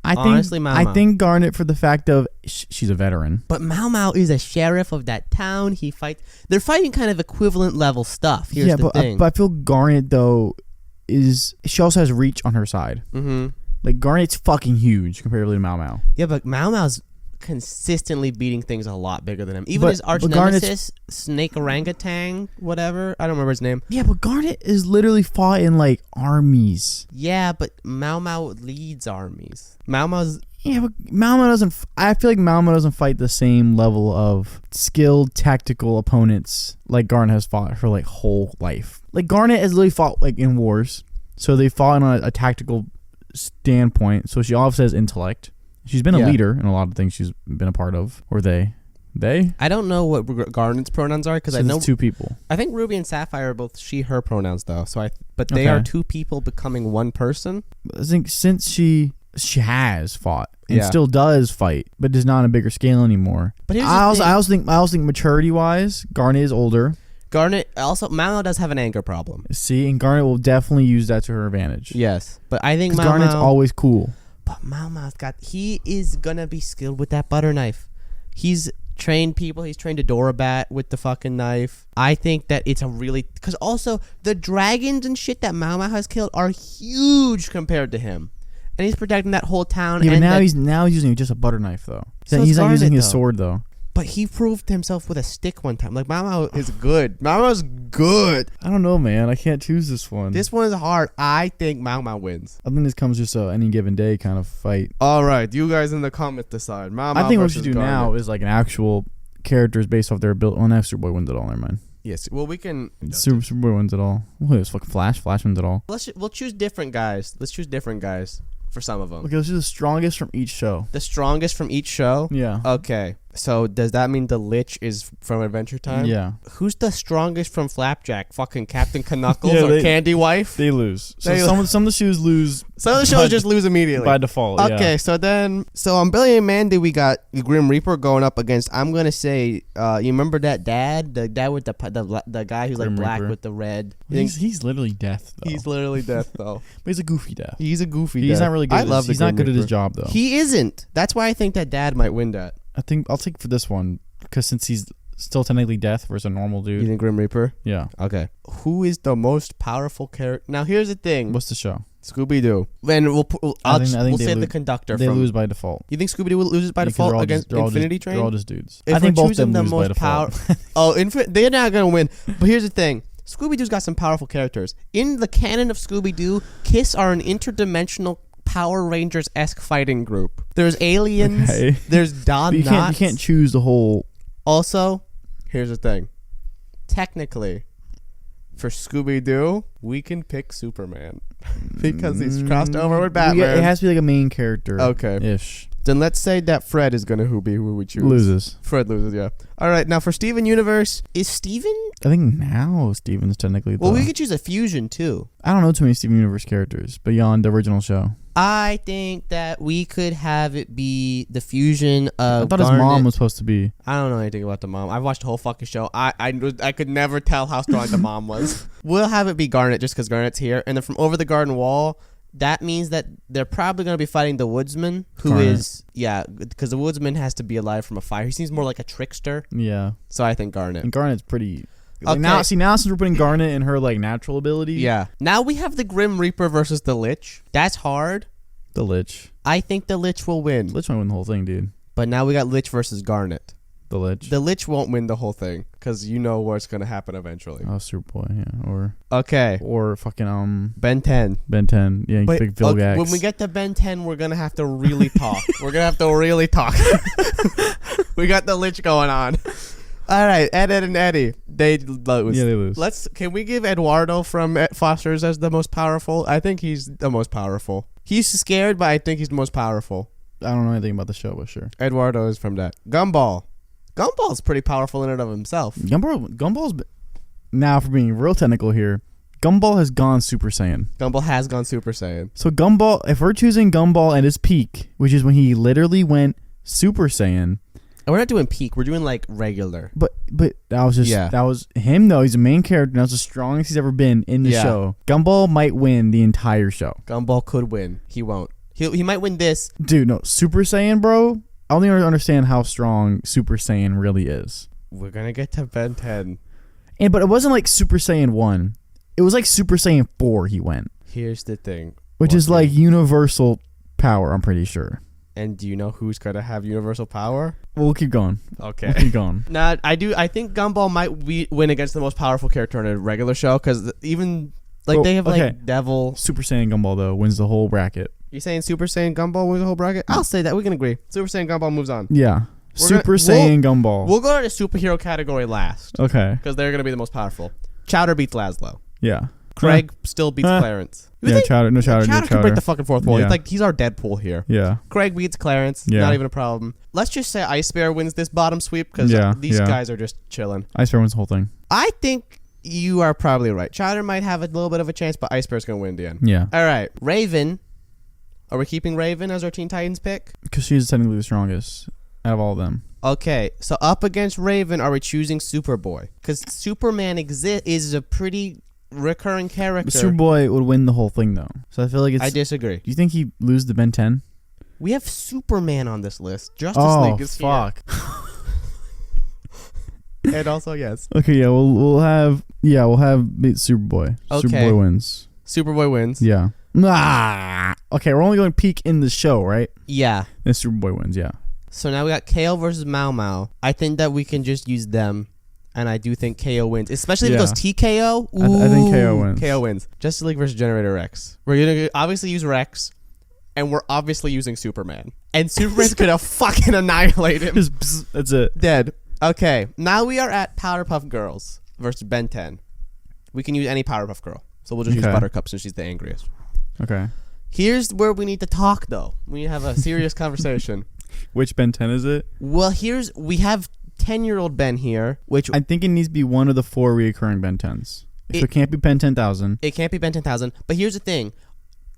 Honestly, Mau Mau. I think Garnet for the fact of she's a veteran. But Mau Mau is a sheriff of that town. They're fighting kind of equivalent level stuff. Here's the thing. But I feel Garnet though she also has reach on her side. Mm-hmm. Like Garnet's fucking huge comparatively to Mau Mau. Yeah, but Mau Mau's consistently beating things a lot bigger than him. Even his arch nemesis, Snake Orangutan, whatever. I don't remember his name. Yeah, but Garnet is literally fought in like armies. Yeah, but Mau Mau leads armies. Mau Mau's... Yeah, but Mau Mau doesn't... I feel like Mau Mau doesn't fight the same level of skilled tactical opponents like Garnet has fought her like whole life. Like Garnet has literally fought like in wars. So they fought on a tactical standpoint. So she obviously has intellect. She's been a leader in a lot of things she's been a part of. Or they? I don't know what Garnet's pronouns are because I know two people. I think Ruby and Sapphire are both she/her pronouns though. But they are two people becoming one person. I think since she she has fought and Yeah. still does fight, but is not on a bigger scale anymore. But here's I the also thing. think maturity wise, Garnet is older. Garnet also Mao does have an anger problem. See, and Garnet will definitely use that to her advantage. Yes, but I think 'Cause Mao Garnet's Mao, always cool. but Mao Mao's he is gonna be skilled with that butter knife. He's trained people. He's trained Adorabat with the fucking knife. I think that it's a really because also the dragons and shit that Mao Mao has killed are huge compared to him, and he's protecting that whole town. Yeah, but and now that, he's using just a butter knife though. So He's is not using Garnet, his though. sword though. but he proved himself with a stick one time. Like Mao Mao is good. Mao Mao's good. I don't know, man. I can't choose this one. This one is hard. I think Mao Mao wins. I think this comes just a any given day kind of fight. All right, you guys in the comments decide. Mao Mao I think what we versus should do Garnet. now is like an actual characters based off their ability. Well, no, Superboy wins it all. Never mind. Yes. Well, we can. Superboy wins it all. What is fucking Flash? Flash wins it all. We'll choose different guys. Let's choose different guys for some of them. Okay, let's do the strongest from each show. The strongest from each show. Yeah. Okay. So does that mean the Lich is from Adventure Time? Yeah. Who's the strongest from Flapjack? Fucking Captain Knuckles Yeah, or they- Candy Wife? They lose. So They- some of the shows lose Some of the shows just lose immediately. by default. Okay, Yeah. so on Billy and Mandy, we got the Grim Reaper going up against. I'm gonna say, you remember that dad, the dad with the guy who's like Grim black Reaper. with the red. You think- He's literally death though. he's literally death though. But he's a goofy death. He's a goofy. He's death. not really good. I love the He's not Grim good at his Reaper. job though. He isn't. That's why I think that dad might win that. I'll take for this one because since he's still technically death versus a normal You dude. think Grim Reaper? Yeah. Okay. Who is the most powerful character? Now here's the thing. What's the show? Scooby Doo. And we'll I think we'll they say the lose- conductor. They from, lose by default. You think Scooby Doo loses by Because default they're all against just- Infinity Train? They're all just dudes. If I think we're both of choosing them the lose by most default. Oh, they're not gonna win. But here's the thing: Scooby Doo's got some powerful characters. In the canon of Scooby Doo, Kiss are an interdimensional Power Rangers esque fighting group. There's aliens. Okay. There's Don But you Knotts. can't choose the whole. Also, here's the thing: technically, for Scooby Doo, we can pick Superman because he's crossed over with Batman. It has to be like a main character. Okay. Ish. Then let's say that Fred is gonna be who we choose. Loses. Fred loses, yeah. All right, now for Steven Universe, is Steven? I think now Steven's technically. Well, the- we could choose a fusion too. I don't know too many Steven Universe characters beyond the original show. I think that we could have it be the fusion I of thought his mom was supposed to be. I don't know anything about the mom. I've watched the whole fucking show. I could never tell how strong the mom was. We'll have it be Garnet just because Garnet's here. And then from over the garden wall, that means that they're probably going to be fighting the woodsman, who Garnet. is, yeah, because the woodsman has to be alive from a fire. He seems more like a trickster. Yeah. So I think Garnet. And Garnet's pretty. Okay. Like now since we're putting Garnet in her like natural ability. Yeah. Now we have the Grim Reaper versus the Lich. That's hard. The Lich. I think the Lich will win. Lich might win the whole thing, dude. But now we got Lich versus Garnet. The Lich. The Lich won't win the whole thing because you know what's going to happen eventually. Oh, Superboy, yeah, Okay. or fucking Ben 10. Ben 10, yeah, But big Vilgax. when we get to Ben 10, we're going to have to really talk. We're going to have to really talk. We got the Lich going on. All right, Ed and Eddie. They lose. Yeah, they lose. Can we give Eduardo from Foster's as the most powerful? I think he's the most powerful. He's scared, but I think he's the most powerful. I don't know anything about the show, but sure. Eduardo is from that. Gumball. Gumball's pretty powerful in and of himself. Gumball's now for being real technical here. Gumball has gone Super Saiyan. Gumball has gone Super Saiyan. So Gumball, if we're choosing Gumball at his peak, which is when he literally went Super Saiyan, And we're not doing peak. We're doing like regular. but that was just Yeah. that was him though. He's the main character. And that was the strongest he's ever been in the Yeah. show. Gumball might win the entire show. Gumball could win. He won't. He might win this. Dude, no, Super Saiyan, bro. I don't even understand how strong Super Saiyan really is. We're gonna get to Ben 10. But it wasn't like Super Saiyan 1. It was like Super Saiyan 4 he went. Here's the thing. Which is Okay. like universal power, I'm pretty sure. And do you know who's gonna have universal power? We'll keep going. Okay. We'll keep going. Now I think Gumball might win against the most powerful character in a regular show because even like Well, they have okay. like Devil. Super Saiyan Gumball, though, wins the whole bracket. You saying Super Saiyan Gumball wins the whole bracket? I'll say that. We can agree. Super Saiyan Gumball moves on. Yeah. We're Super Saiyan Gumball. We'll go to the superhero category last Okay. because they're gonna be the most powerful. Chowder beats Laszlo. Yeah. Craig still beats Clarence. You Yeah, think Chowder. No Chowder. Chowder can break the fucking fourth wall. Yeah. He's our Deadpool here. Yeah. Craig beats Clarence. Yeah. Not even a problem. Let's just say Ice Bear wins this bottom sweep because Yeah, these yeah. guys are just chilling. Ice Bear wins the whole thing. I think you are probably right. Chowder might have a little bit of a chance, but Ice Bear's going to win in the end. Yeah. All right. Raven Are we keeping Raven as our Teen Titans pick? Because she's technically the strongest out of all of them. Okay, so up against Raven, are we choosing Superboy? Because Superman is a pretty recurring character. But Superboy would win the whole thing, though. So I feel like it's... I disagree. Do you think he lose to Ben 10? We have Superman on this list. Justice League is fuck. Here. And also, yes. Okay, yeah, we'll have beat Superboy. Okay. Superboy wins. Superboy wins. Yeah. Okay, we're only going peak in the show, right? Yeah. And Superboy wins, yeah. So now we got KO versus Mau Mau. I think that we can just use them, and I do think KO wins, especially if it goes TKO. I think KO wins. KO wins. Justice League versus Generator Rex. We're gonna obviously use Rex, and we're obviously using Superman, and Superman's gonna fucking annihilate him. That's it. Dead. Okay, now we are at Powerpuff Girls versus Ben 10. We can use any Powerpuff Girl, so we'll just use Buttercup since she's the angriest. Okay. Here's where we need to talk, though. We need to have a serious conversation. Which Ben 10 is it? Well, we have 10-year-old Ben here, which... I think it needs to be one of the 4 reoccurring Ben 10s. If it can't be Ben 10,000. It can't be Ben 10,000. But here's the thing.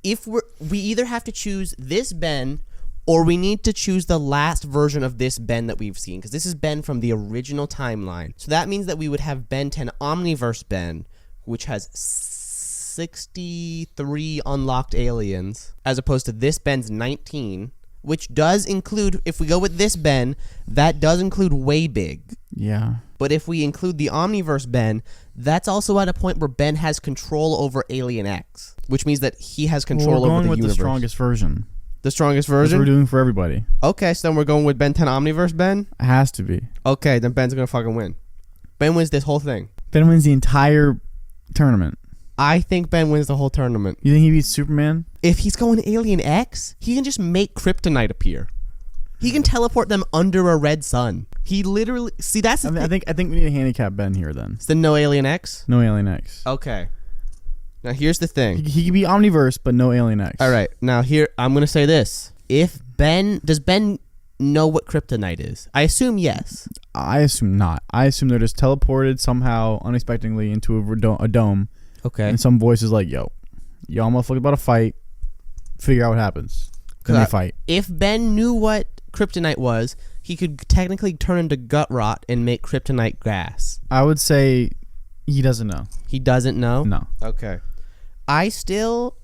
If we either have to choose this Ben, or we need to choose the last version of this Ben that we've seen, because this is Ben from the original timeline. So that means that we would have Ben 10 Omniverse Ben, which has 63 unlocked aliens, as opposed to this Ben's 19, which does include, if we go with this Ben, that does include Way Big. Yeah. But if we include the Omniverse Ben, that's also at a point where Ben has control over Alien X, which means that he has control over the universe. We're going with the strongest version. The strongest version? That's what we're doing for everybody. Okay, so then we're going with Ben 10 Omniverse Ben? It has to be. Okay, then Ben's going to fucking win. Ben wins this whole thing. Ben wins the entire tournament. I think Ben wins the whole tournament. You think he beats Superman? If he's going Alien X, he can just make kryptonite appear. He can teleport them under a red sun. He literally... See, that's the thing. I think we need a handicap Ben here, then. So no Alien X? No Alien X. Okay. Now, here's the thing. He can be Omniverse, but no Alien X. All right. Now, here, I'm going to say this. Does Ben know what kryptonite is? I assume yes. I assume not. I assume they're just teleported somehow unexpectedly into a dome. Okay. And some voice is like, y'all motherfuckers about to fight. Figure out what happens. Then they fight. If Ben knew what kryptonite was, he could technically turn into gut rot and make kryptonite gas. I would say he doesn't know. He doesn't know? No. Okay. I still...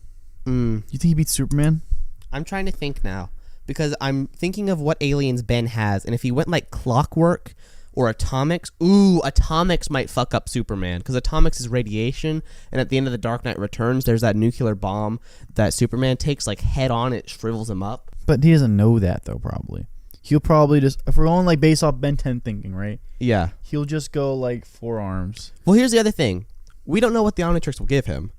You think he beats Superman? I'm trying to think now. Because I'm thinking of what aliens Ben has. And if he went like Clockwork or Atomics... Ooh, Atomics might fuck up Superman. Because Atomics is radiation. And at the end of The Dark Knight Returns, there's that nuclear bomb that Superman takes like head on. It shrivels him up. But he doesn't know that, though, probably. He'll probably just... If we're going like based off Ben 10 thinking, right? Yeah. He'll just go like 4 arms. Well, here's the other thing. We don't know what the Omnitrix will give him.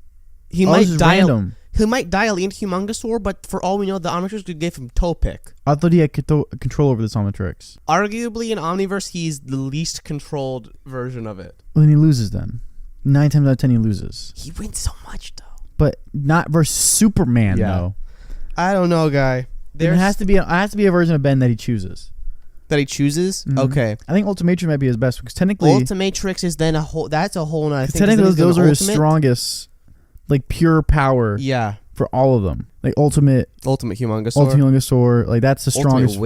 He might dial... Random. He might dial into Humongosaur, but for all we know, the Omnitrix could give him toe pick. I thought he had control over this Omnitrix. Arguably, in Omniverse, he's the least controlled version of it. Well, then he loses then. 9 times out of 10 he loses. He wins so much, though. But not versus Superman, though. I don't know, guy. There has to be a version of Ben that he chooses. That he chooses? Mm-hmm. Okay. I think Ultimatrix might be his best, because technically... Ultimatrix is then that's a whole nother thing. Technically, those are his strongest... Like pure power, for all of them. Like ultimate Humongosaur, like that's the strongest.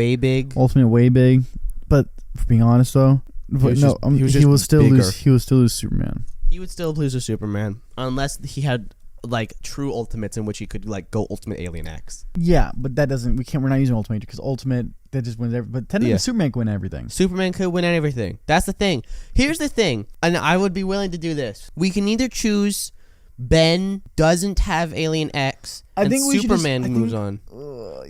Ultimate way big. But for being honest though, he will still lose. He will still lose Superman. He would still lose to Superman unless he had like true ultimates in which he could like go Ultimate Alien X. Yeah, but that doesn't. We're not using Ultimate because Ultimate that just wins everything. But technically, Superman can win everything. Superman could win everything. That's the thing. Here's the thing, and I would be willing to do this. We can either choose. Ben doesn't have Alien X, and Superman moves on.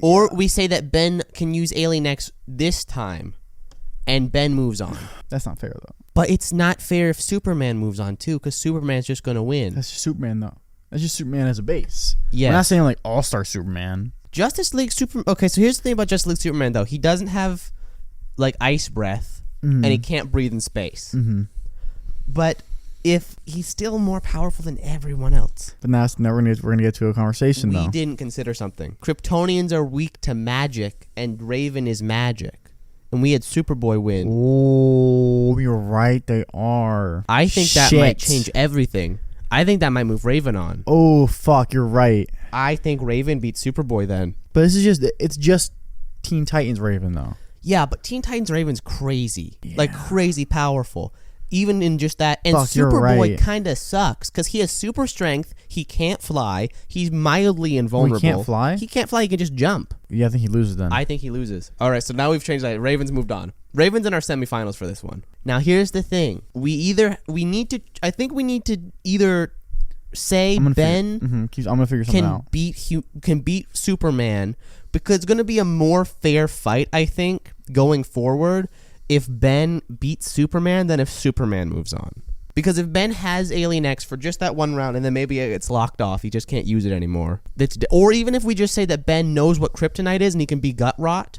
Or we say that Ben can use Alien X this time, and Ben moves on. That's not fair, though. But it's not fair if Superman moves on, too, because Superman's just going to win. That's just Superman, though. That's just Superman as a base. Yeah. We're not saying, like, All-Star Superman. Justice League Superman... Okay, so here's the thing about Justice League Superman, though. He doesn't have, like, ice breath, and he can't breathe in space. Mm-hmm. But... if he's still more powerful than everyone else. But now we're gonna get to a conversation, though. We didn't consider something. Kryptonians are weak to magic, and Raven is magic. And we had Superboy win. Oh, you're right, they are. I think that might change everything. I think that might move Raven on. Oh, fuck, you're right. I think Raven beats Superboy then. But it's just Teen Titans Raven, though. Yeah, but Teen Titans Raven's crazy. Yeah. Like, crazy powerful. Even in just that. And Superboy kind of sucks because he has super strength. He can't fly. He's mildly invulnerable. He can't fly? He can't fly. He can just jump. Yeah, I think he loses then. I think he loses. All right, so now we've changed that. Raven's moved on. Raven's in our semifinals for this one. Now, here's the thing. I think we need to either say Ben I'm gonna figure something out. Can beat Superman because it's going to be a more fair fight, I think, going forward if Ben beats Superman than if Superman moves on. Because if Ben has Alien X for just that one round and then maybe it's locked off, he just can't use it anymore. Or even if we just say that Ben knows what kryptonite is and he can be gut rot,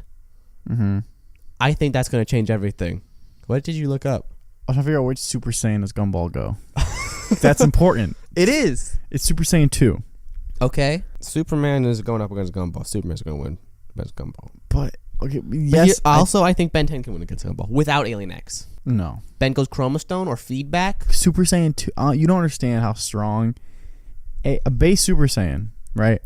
I think that's going to change everything. What did you look up? I was trying to figure out which Super Saiyan does Gumball go. That's important. It is. It's Super Saiyan 2. Okay. Superman is going up against Gumball. Superman's going to win against Gumball. But, okay, yes. I think Ben 10 can win against Gumball without Alien X. No. Ben goes Chroma Stone or feedback. Super Saiyan 2. You don't understand how strong a base Super Saiyan, right,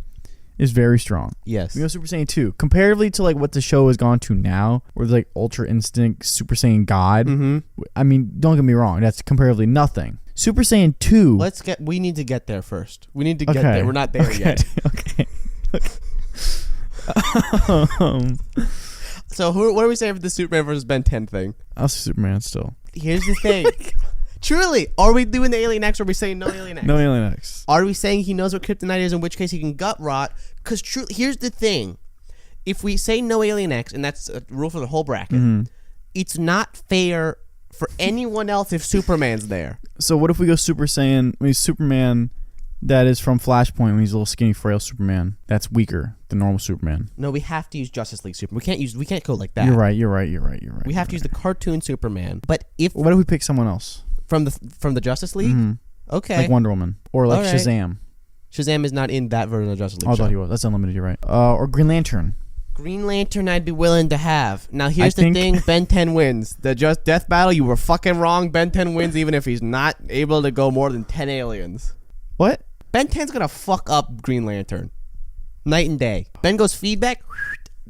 is very strong. Yes. We go Super Saiyan 2. Comparatively to like what the show has gone to now, where it's like Ultra Instinct, Super Saiyan God. I mean, don't get me wrong. That's comparatively nothing. Super Saiyan 2. We need to get there first. We need to get there. We're not there yet. Okay. So what are we saying for the Superman versus Ben 10 thing? I'll say Superman still. Here's the thing. Truly, are we doing the Alien X or are we saying no Alien X? No Alien X. Are we saying he knows what kryptonite is, in which case he can gut rot? Because here's the thing. If we say no Alien X, and that's a rule for the whole bracket, it's not fair for anyone else if Superman's there. So what if we go Super Saiyan, Superman that is from Flashpoint when he's a little skinny, frail Superman that's weaker than normal Superman? No, we have to use Justice League Superman. We can't go like that. You're right. We have to use the cartoon Superman. But what if we pick someone else? From the Justice League? Okay. Like Wonder Woman. Or like right. Shazam. Shazam is not in that version of Justice League. I thought he was. That's unlimited, you're right. Or Green Lantern. Green Lantern I'd be willing to have. Now here's the thing, Ben 10 wins. The Just Death battle, you were fucking wrong. Ben 10 wins even if he's not able to go more than 10 aliens. What? Ben 10's gonna fuck up Green Lantern. Night and day. Ben goes feedback,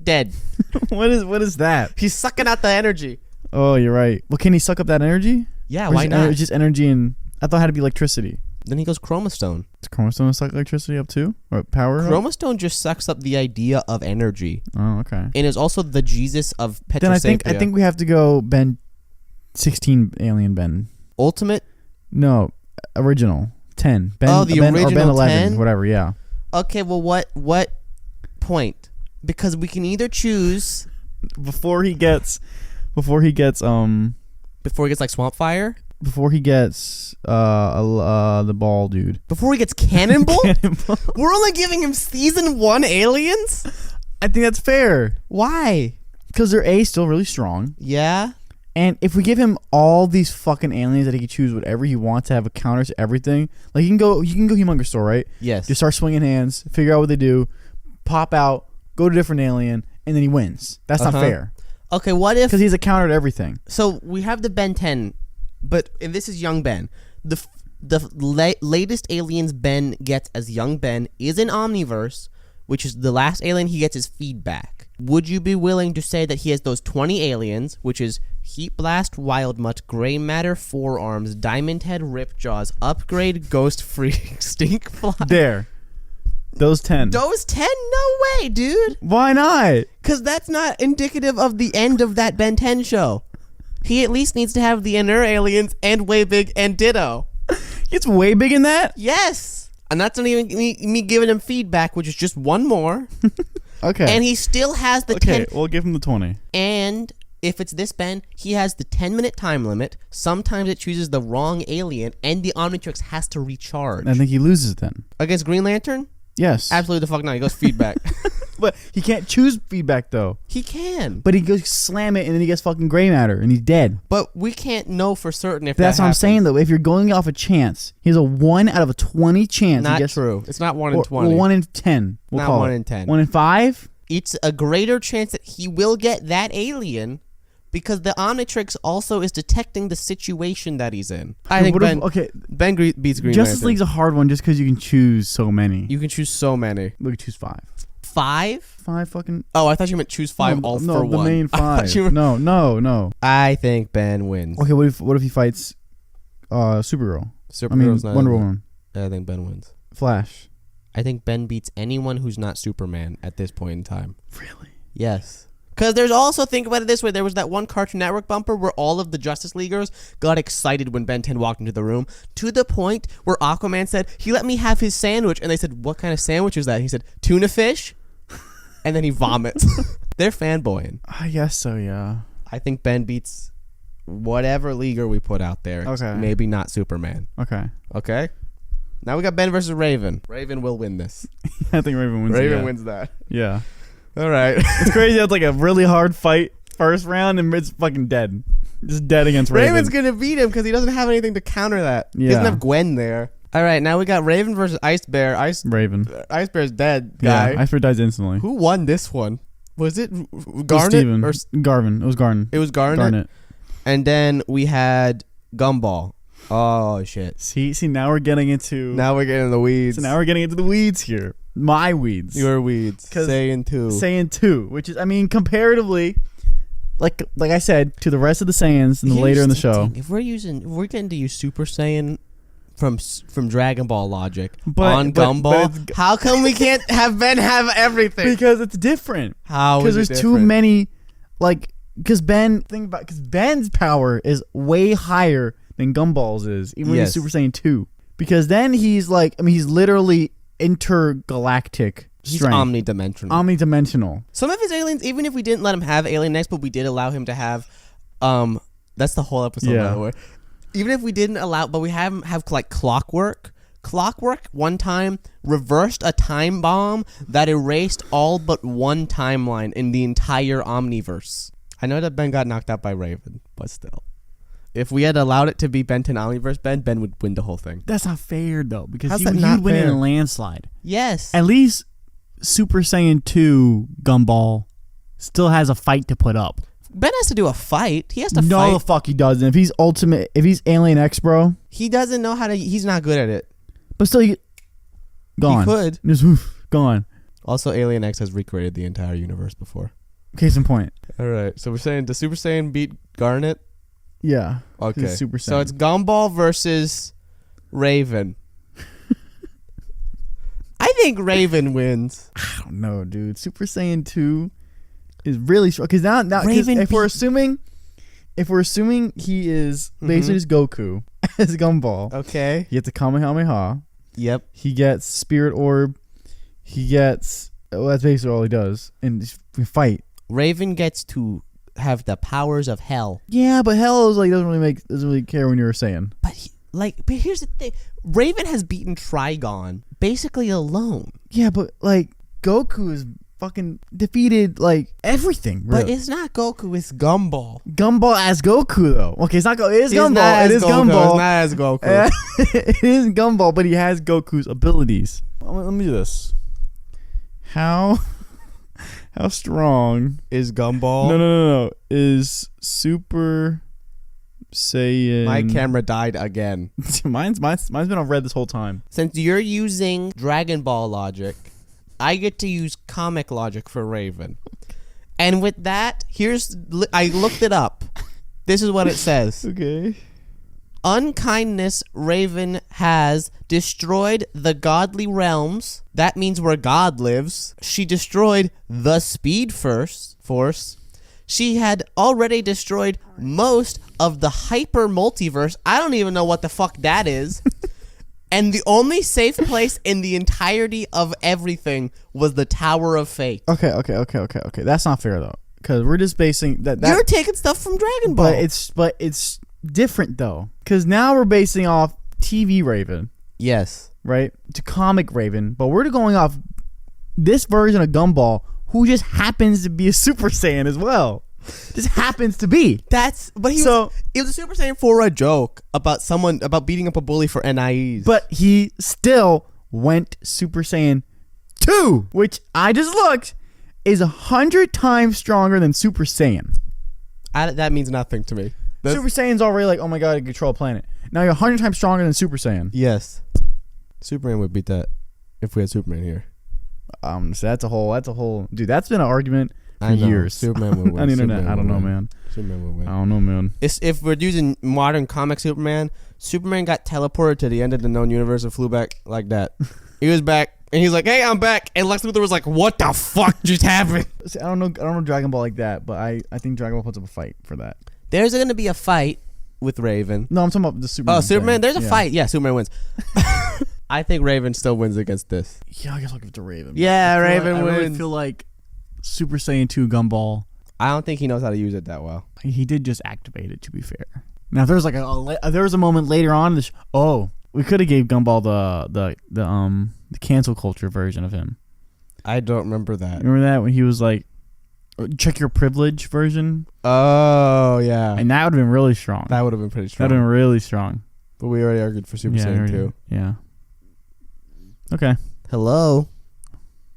dead. What is that? He's sucking out the energy. Oh, you're right. Well, can he suck up that energy? Yeah, why not? It's just energy, and I thought it had to be electricity. Then he goes Chroma Stone. Does Chroma Stone suck electricity up too? Or power? Chroma Stone just sucks up the idea of energy. Oh, okay. And is also the Jesus of Petrosapia. Then I think we have to go Ben 16 Alien Ben. Ultimate? No, original 10. Ben, the Ben, original or Ben 11, 10? whatever. Yeah. Okay, well, what point? Because we can either choose before he gets like Swamp Fire. Before he gets the ball dude. Before he gets Cannonball? We're only giving him season 1 aliens? I think that's fair. Why? Because they're still really strong. Yeah. And if we give him all these fucking aliens that he can choose whatever he wants to have a counter to everything, like you can go Humongous Store, right? Yes. Just start swinging hands, figure out what they do, pop out, go to a different alien, and then he wins. That's not fair. Okay, what if... Because he's a counter to everything. So we have the Ben 10, and this is young Ben. The latest aliens Ben gets as young Ben is in Omniverse, which is the last alien he gets is feedback. Would you be willing to say that he has those 20 aliens, which is Heat Blast, Wild Mutt, Gray Matter, Forearms, Diamond Head, Ripjaws, Upgrade, Ghost Freak, Stink Fly? There. Those 10. Those 10? No way, dude. Why not? Because that's not indicative of the end of that Ben 10 show. He at least needs to have the inner aliens and Way Big and Ditto. It's Way Big in that? Yes. And that's not even me giving him feedback, which is just one more. Okay. And he still has the 10. Okay, we'll give him the 20. And if it's this Ben, he has the 10-minute time limit. Sometimes it chooses the wrong alien, and the Omnitrix has to recharge. I think he loses then. Against Green Lantern? Yes. Absolutely the fuck not. He goes feedback. But he can't choose feedback, though. He can. But he goes slam it, and then he gets fucking gray matter, and he's dead. But we can't know for certain if that's that what happens. I'm saying, though. If you're going off a chance, he has a 1 out of a 20 chance. Not true. It's not 1 in 20. Or 1 in 10. We'll call 1 it. in 10. 1 in 5? It's a greater chance that he will get that alien because the Omnitrix also is detecting the situation that he's in. I think Ben beats Green Justice Lantern. League's a hard one just because you can choose so many. You can choose so many. We can choose 5. 5? 5 fucking... Oh, I thought you meant choose 5 all for one. No, the main 5. No. I think Ben wins. Okay, what if he fights Supergirl? Supergirl's not Wonder Woman. I think Ben wins. Flash. I think Ben beats anyone who's not Superman at this point in time. Really? Yes. Because there's also, think about it this way, there was that one Cartoon Network bumper where all of the Justice Leaguers got excited when Ben 10 walked into the room, to the point where Aquaman said, he let me have his sandwich, and they said, what kind of sandwich is that? He said, tuna fish, and then he vomits. They're fanboying. I guess so, yeah. I think Ben beats whatever leaguer we put out there. Okay. Maybe not Superman. Okay. Now we got Ben versus Raven. Raven will win this. I think Raven wins. Raven wins that. Yeah. All right. It's crazy. It's like a really hard fight first round, and it's fucking dead. Just dead against Raven. Raven's going to beat him because he doesn't have anything to counter that. Yeah. He doesn't have Gwen there. All right. Now we got Raven versus Ice Bear. Raven. Ice Bear's dead, guy. Yeah, Ice Bear dies instantly. Who won this one? Was it Garnet? Garvin. It was Garnet. It was Garnet. And then we had Gumball. Oh, shit. See, now we're getting into... Now we're getting in the weeds. So now we're getting into the weeds here. My weeds. Your weeds. Saiyan 2. Saiyan 2, which is, I mean, comparatively, like I said, to the rest of the Saiyans and later in the show. If we're getting to use Super Saiyan from Dragon Ball logic on Gumball, how come we can't have Ben have everything? Because it's different. How? Because there's too many, because Ben's power is way higher than Gumball's is, even when he's Super Saiyan 2. Because then he's he's literally intergalactic strength. He's omnidimensional. Some of his aliens, even if we didn't let him have Alien X, but we did allow him to have, that's the whole episode, by the way. Even if we didn't allow, but we have him have Clockwork. Clockwork one time reversed a time bomb that erased all but one timeline in the entire Omniverse. I know that Ben got knocked out by Raven, but still. If we had allowed it to be Ben 10 Omniverse Ben would win the whole thing. That's not fair, though, because How's he that would not win in fair? a landslide. Yes. At least Super Saiyan 2 Gumball still has a fight to put up. Ben has to do a fight. He has to fight. No, the fuck he doesn't. If he's Alien X, bro. He doesn't know how to, he's not good at it. But still, gone. He could. Just gone. Also, Alien X has recreated the entire universe before. Case in point. All right. So we're saying, does Super Saiyan beat Garnet? Yeah. Okay. Super Saiyan. So it's Gumball versus Raven. I think Raven wins. I don't know, dude. Super Saiyan 2 is really strong. Because now if we're assuming he is basically just Goku as Gumball. Okay. He gets a Kamehameha. Yep. He gets Spirit Orb. He gets... Well, that's basically all he does. And just fight. Raven gets to have the powers of hell. Yeah, but hell is doesn't really care when you're Saiyan. But here's the thing. Raven has beaten Trigon basically alone. Yeah, but Goku is fucking defeated everything. Really. But it's not Goku, it's Gumball. Gumball as Goku though. Okay, it's not It is Gumball. It is Gumball. It's not as Goku. It is Gumball, but he has Goku's abilities. Let me do this. How strong is Gumball? No. Is Super Saiyan... My camera died again. Mine's been on red this whole time. Since you're using Dragon Ball logic, I get to use comic logic for Raven. And with that, I looked it up. This is what it says. Okay. Unkindness Raven has destroyed the godly realms. That means where God lives. She destroyed the Speed Force. She had already destroyed most of the hyper multiverse. I don't even know what the fuck that is. And the only safe place in the entirety of everything was the Tower of Fate. Okay. That's not fair though, because we're just basing that. You're taking stuff from Dragon Ball. But it's different though, because now we're basing off TV Raven. Yes. Right? To comic Raven, but we're going off this version of Gumball, who just happens to be a Super Saiyan as well. Just happens to be. It was a Super Saiyan for a joke about beating up a bully for NIEs. But he still went Super Saiyan 2, which I just looked is 100 times stronger than Super Saiyan. That means nothing to me. Super Saiyan's already like, oh my god, I can control a planet. Now you're 100 times stronger than Super Saiyan. Yes. Superman would beat that if we had Superman here. So that's a whole. Dude, that's been an argument for I know. years. Superman would win. On the internet, Superman I don't would know, win. man. Superman would win. I don't know, man. If we're using modern comic Superman got teleported to the end of the known universe and flew back like that. He was back, and he's like, "Hey, I'm back." And Lex Luthor was like, "What the fuck just happened?" See, I don't know Dragon Ball like that, but I think Dragon Ball puts up a fight for that. There's going to be a fight with Raven. No, I'm talking about the Superman. Oh, Superman! thing. There's a fight. Yeah, Superman wins. I think Raven still wins against this. Yeah, I guess I'll give it to Raven. Yeah, Raven I wins. really feel like Super Saiyan 2 Gumball. I don't think he knows how to use it that well. He did just activate it, to be fair. Now, if there's like there was a moment later on. We could have gave Gumball the cancel culture version of him. I don't remember that. Remember that when he was like, check your privilege version? Oh, yeah. And that would have been really strong. That would have been pretty strong. That would have been really strong. But we already argued for Super Saiyan 2. Yeah. Okay. Hello?